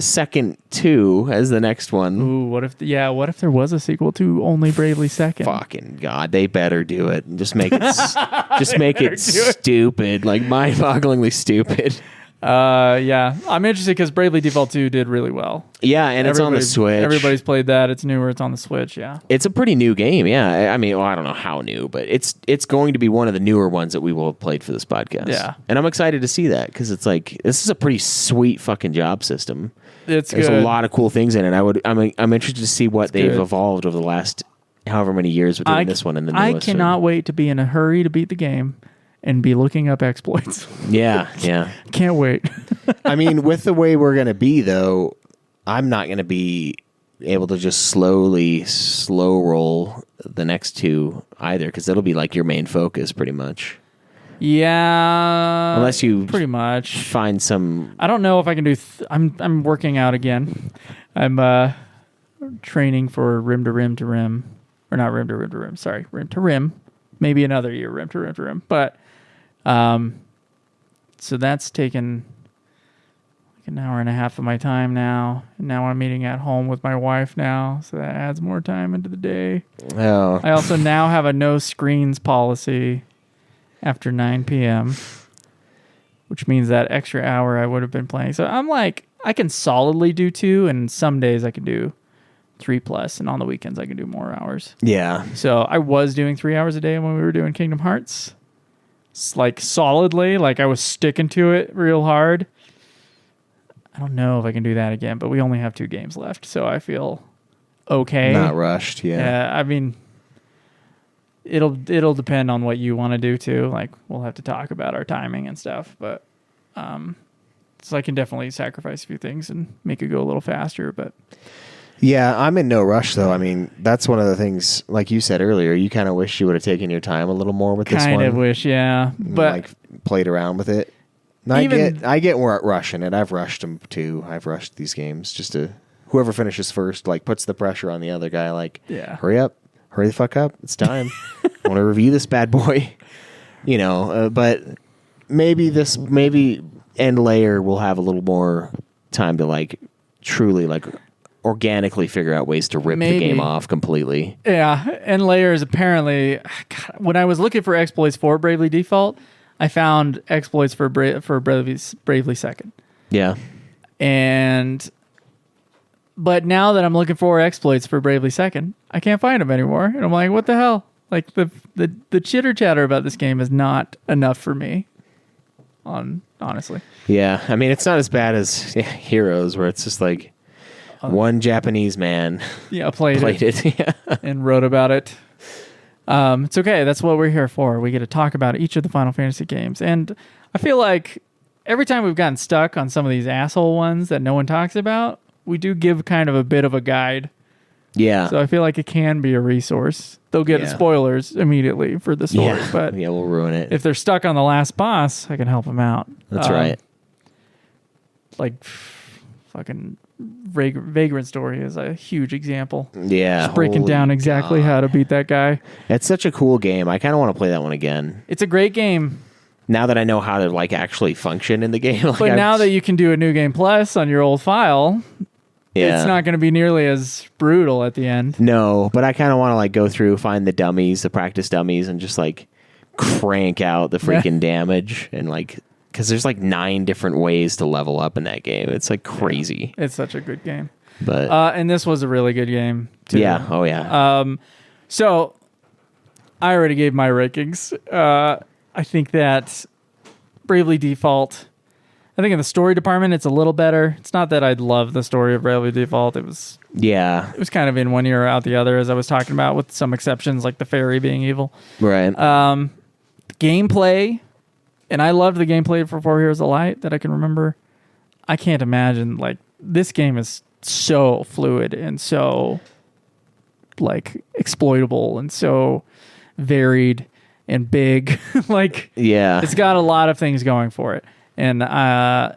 [SPEAKER 2] Second 2 as the next one.
[SPEAKER 1] Ooh, what if there was a sequel to only Bravely Second?
[SPEAKER 2] Fucking God, they better do it. Just make it stupid, like mind-bogglingly stupid.
[SPEAKER 1] Yeah, I'm interested because Bravely Default 2 did really well.
[SPEAKER 2] Yeah, and it's on the Switch.
[SPEAKER 1] Everybody's played that. It's newer. It's on the Switch. Yeah,
[SPEAKER 2] it's a pretty new game. Yeah, I mean, I don't know how new, but it's going to be one of the newer ones that we will have played for this podcast.
[SPEAKER 1] Yeah,
[SPEAKER 2] and I'm excited to see that because it's like this is a pretty sweet fucking job system.
[SPEAKER 1] There's
[SPEAKER 2] a lot of cool things in it. I'm interested to see what they've evolved over the last however many years with doing this one and the newest.
[SPEAKER 1] I cannot wait to be in a hurry to beat the game and be looking up exploits.
[SPEAKER 2] Yeah.
[SPEAKER 1] Can't wait.
[SPEAKER 2] I mean, with the way we're going to be, though, I'm not going to be able to just slow roll the next two either, because that'll be like your main focus pretty much.
[SPEAKER 1] Yeah.
[SPEAKER 2] Unless you
[SPEAKER 1] pretty much
[SPEAKER 2] find some...
[SPEAKER 1] I don't know if I can do... I'm working out again. I'm training for rim to rim to rim. Or not rim to rim to rim. Sorry, rim to rim. maybe another year rim to rim. But so that's taken like an hour and a half of my time now. And now I'm eating at home with my wife now, so that adds more time into the day.
[SPEAKER 2] Oh.
[SPEAKER 1] I also now have a no screens policy after 9 p.m., which means that extra hour I would have been playing. So I'm like, I can solidly do 2, and some days I can do 3+, and on the weekends I can do more hours.
[SPEAKER 2] Yeah.
[SPEAKER 1] So I was doing 3 hours a day when we were doing Kingdom Hearts. It's like solidly, like I was sticking to it real hard. I don't know if I can do that again, but we only have 2 games left, so I feel okay.
[SPEAKER 2] Not rushed, yeah.
[SPEAKER 1] Yeah, I mean, it'll depend on what you want to do too. Like we'll have to talk about our timing and stuff, but so I can definitely sacrifice a few things and make it go a little faster. But
[SPEAKER 2] yeah, I'm in no rush though. I mean, that's one of the things, like you said earlier, you kind of wish you would have taken your time a little more with this one.
[SPEAKER 1] Kind of wish, yeah, but
[SPEAKER 2] like played around with it. And I get rushing it. I've rushed them too. I've rushed these games just to whoever finishes first, like puts the pressure on the other guy. Like,
[SPEAKER 1] yeah,
[SPEAKER 2] hurry up, hurry the fuck up. It's time. I want to review this bad boy. You know, but maybe End Layer will have a little more time to like truly like organically figure out ways to rip the game off completely.
[SPEAKER 1] Yeah, End Layer is apparently. God, when I was looking for exploits for Bravely Default, I found exploits for Bravely Second.
[SPEAKER 2] Yeah.
[SPEAKER 1] But now that I'm looking for exploits for Bravely Second, I can't find them anymore. And I'm like, what the hell? Like the chitter chatter about this game is not enough for me. Honestly.
[SPEAKER 2] Yeah. I mean, it's not as bad as Heroes, where it's just like one Japanese man
[SPEAKER 1] played it
[SPEAKER 2] yeah.
[SPEAKER 1] and wrote about it. It's okay. That's what we're here for. We get to talk about each of the Final Fantasy games. And I feel like every time we've gotten stuck on some of these asshole ones that no one talks about, we do give kind of a bit of a guide.
[SPEAKER 2] Yeah.
[SPEAKER 1] So I feel like it can be a resource. They'll get spoilers immediately for the story, but
[SPEAKER 2] we'll ruin it.
[SPEAKER 1] If they're stuck on the last boss, I can help them out.
[SPEAKER 2] That's right.
[SPEAKER 1] Like fucking Vagrant Story is a huge example.
[SPEAKER 2] Yeah.
[SPEAKER 1] Just breaking down exactly how to beat that guy.
[SPEAKER 2] It's such a cool game. I kind of want to play that one again.
[SPEAKER 1] It's a great game.
[SPEAKER 2] Now that I know how to like actually function in the game. Like,
[SPEAKER 1] but now that you can do a New Game Plus on your old file, it's not going to be nearly as brutal at the end.
[SPEAKER 2] No, but I kind of want to like go through, find the dummies, the practice dummies, and just like crank out the freaking damage and like, because there's like 9 different ways to level up in that game. It's like crazy.
[SPEAKER 1] It's such a good game.
[SPEAKER 2] But
[SPEAKER 1] and this was a really good game too.
[SPEAKER 2] Yeah. Oh yeah.
[SPEAKER 1] So I already gave my rankings. I think that Bravely Default, I think in the story department, it's a little better. It's not that I love the story of Bravely Default. It was kind of in one ear or out the other, as I was talking about, with some exceptions like the fairy being evil.
[SPEAKER 2] Right.
[SPEAKER 1] Gameplay, and I loved the gameplay for 4 Heroes of Light that I can remember. I can't imagine, like, this game is so fluid and so, like, exploitable and so varied and big. Like, it's got a lot of things going for it. And I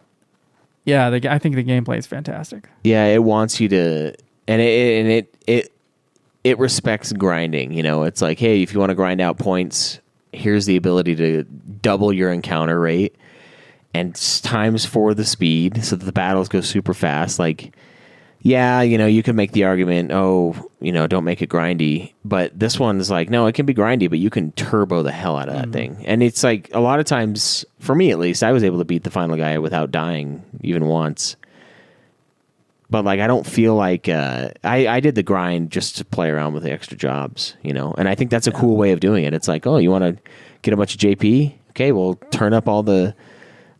[SPEAKER 1] think the gameplay is fantastic.
[SPEAKER 2] Yeah, it wants you to, and it respects grinding. You know, it's like, hey, if you want to grind out points, here's the ability to double your encounter rate and times 4 the speed, so that the battles go super fast. Like, yeah, you know, you can make the argument, don't make it grindy. But this one is like, no, it can be grindy, but you can turbo the hell out of that thing. And it's like, a lot of times, for me at least, I was able to beat the final guy without dying even once. But like, I don't feel like I did the grind just to play around with the extra jobs, you know. And I think that's a cool way of doing it. It's like, oh, you want to get a bunch of JP? Okay, we'll turn up all the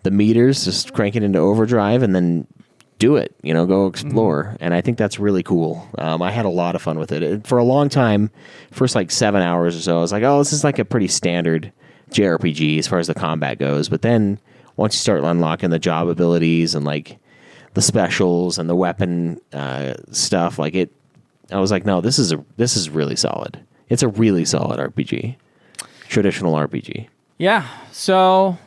[SPEAKER 2] meters, just crank it into overdrive, and then do it, you know, go explore. And I think that's really cool. I had a lot of fun with it. For a long time, first like 7 hours or so, I was like, oh, this is like a pretty standard JRPG as far as the combat goes. But then once you start unlocking the job abilities and like the specials and the weapon stuff, like I was like, no, this is really solid. It's a really solid RPG, traditional RPG.
[SPEAKER 1] Yeah. So,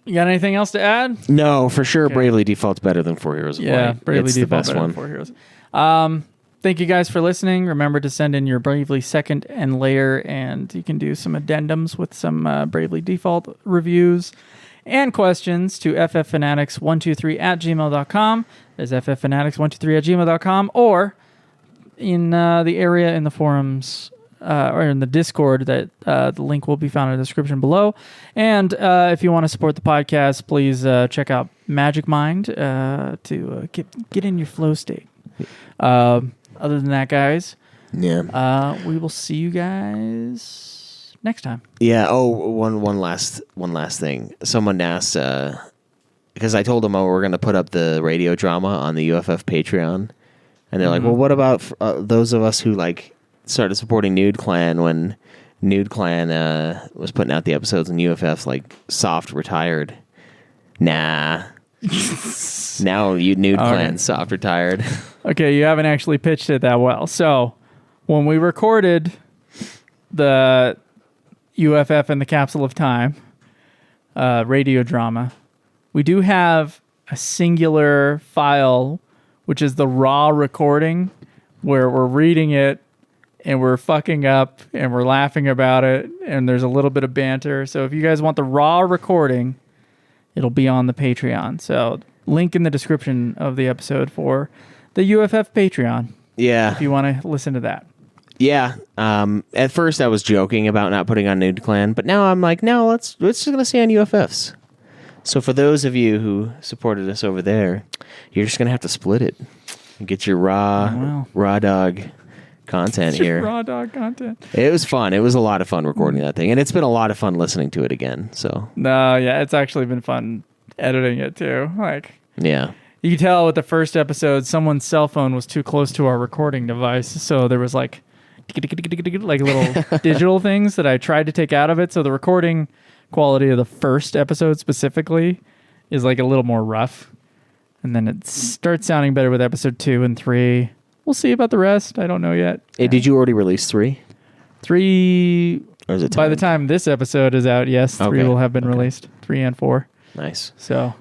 [SPEAKER 1] you got anything else to add?
[SPEAKER 2] No, for sure. Okay. Bravely Default's better than 4 Heroes of Light.
[SPEAKER 1] Yeah, Bravely
[SPEAKER 2] it's
[SPEAKER 1] Default
[SPEAKER 2] the best
[SPEAKER 1] better
[SPEAKER 2] one.
[SPEAKER 1] Than 4 Heroes. thank you guys for listening. Remember to send in your Bravely second and later, and you can do some addendums with some Bravely default reviews and questions to fffanatics123@gmail.com. There's fffanatics123@gmail.com, or in the area in the forums or in the Discord that the link will be found in the description below. And if you want to support the podcast, please check out Magic Mind to get in your flow state. Other than that, guys, we will see you guys next time.
[SPEAKER 2] Yeah. Oh, one last thing. Someone asked because I told them, we're going to put up the radio drama on the UFF Patreon, and they're like, well, what about those of us who like started supporting Nude Clan when Nude Clan was putting out the episodes and UFF's like soft retired? Nah. Now Nude Clan's soft retired.
[SPEAKER 1] Okay, you haven't actually pitched it that well. So when we recorded the UFF and the Capsule of Time radio drama, we do have a singular file, which is the raw recording, where we're reading it and we're fucking up and we're laughing about it, and there's a little bit of banter. So if you guys want the raw recording, it'll be on the Patreon. So link in the description of the episode for the UFF Patreon.
[SPEAKER 2] Yeah.
[SPEAKER 1] If you want to listen to that.
[SPEAKER 2] Yeah. At first I was joking about not putting on Nude Clan, but now I'm like, no, let's just gonna stay on UFFs. So for those of you who supported us over there, you're just gonna have to split it and get your raw dog content here.
[SPEAKER 1] Raw dog content.
[SPEAKER 2] It was fun. It was a lot of fun recording that thing, and it's been a lot of fun listening to it again. So
[SPEAKER 1] no, yeah, it's actually been fun editing it too. Like,
[SPEAKER 2] yeah,
[SPEAKER 1] you can tell with the first episode, someone's cell phone was too close to our recording device, so there was like little digital things that I tried to take out of it. So the recording quality of the first episode specifically is like a little more rough, and then it starts sounding better with episode 2 and 3. We'll see about the rest. I don't know yet.
[SPEAKER 2] Hey, did you already release 3?
[SPEAKER 1] 3.
[SPEAKER 2] Or is it
[SPEAKER 1] by the time this episode is out? Yes, 3 will have been released. 3 and 4.
[SPEAKER 2] Nice.
[SPEAKER 1] So,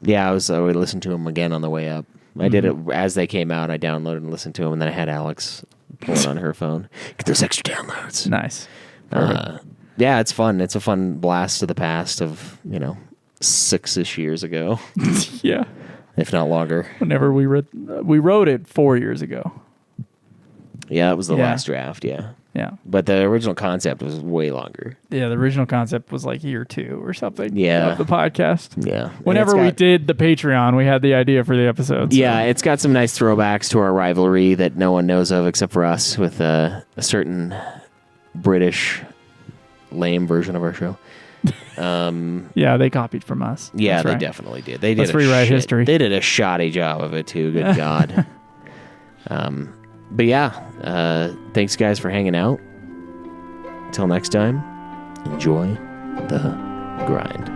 [SPEAKER 2] yeah, I listened to them again on the way up. I did it as they came out. I downloaded and listened to them, and then I had Alex pull it on her phone. Get those extra downloads.
[SPEAKER 1] Nice.
[SPEAKER 2] Yeah, it's fun. It's a fun blast to the past of 6-ish years ago.
[SPEAKER 1] Yeah.
[SPEAKER 2] If not longer.
[SPEAKER 1] Whenever we wrote it 4 years ago.
[SPEAKER 2] Yeah, it was the last draft, yeah.
[SPEAKER 1] Yeah.
[SPEAKER 2] But the original concept was way longer.
[SPEAKER 1] Yeah, the original concept was like year 2 or something of the podcast.
[SPEAKER 2] Yeah.
[SPEAKER 1] Whenever we did the Patreon, we had the idea for the episode. So.
[SPEAKER 2] Yeah, it's got some nice throwbacks to our rivalry that no one knows of except for us with a certain British lame version of our show.
[SPEAKER 1] Yeah, they copied from us.
[SPEAKER 2] Yeah,
[SPEAKER 1] That's
[SPEAKER 2] they
[SPEAKER 1] right.
[SPEAKER 2] definitely did. They did.
[SPEAKER 1] Let's rewrite history.
[SPEAKER 2] They did a shoddy job of it too. Good God. But yeah, thanks guys for hanging out. Until next time, enjoy the grind.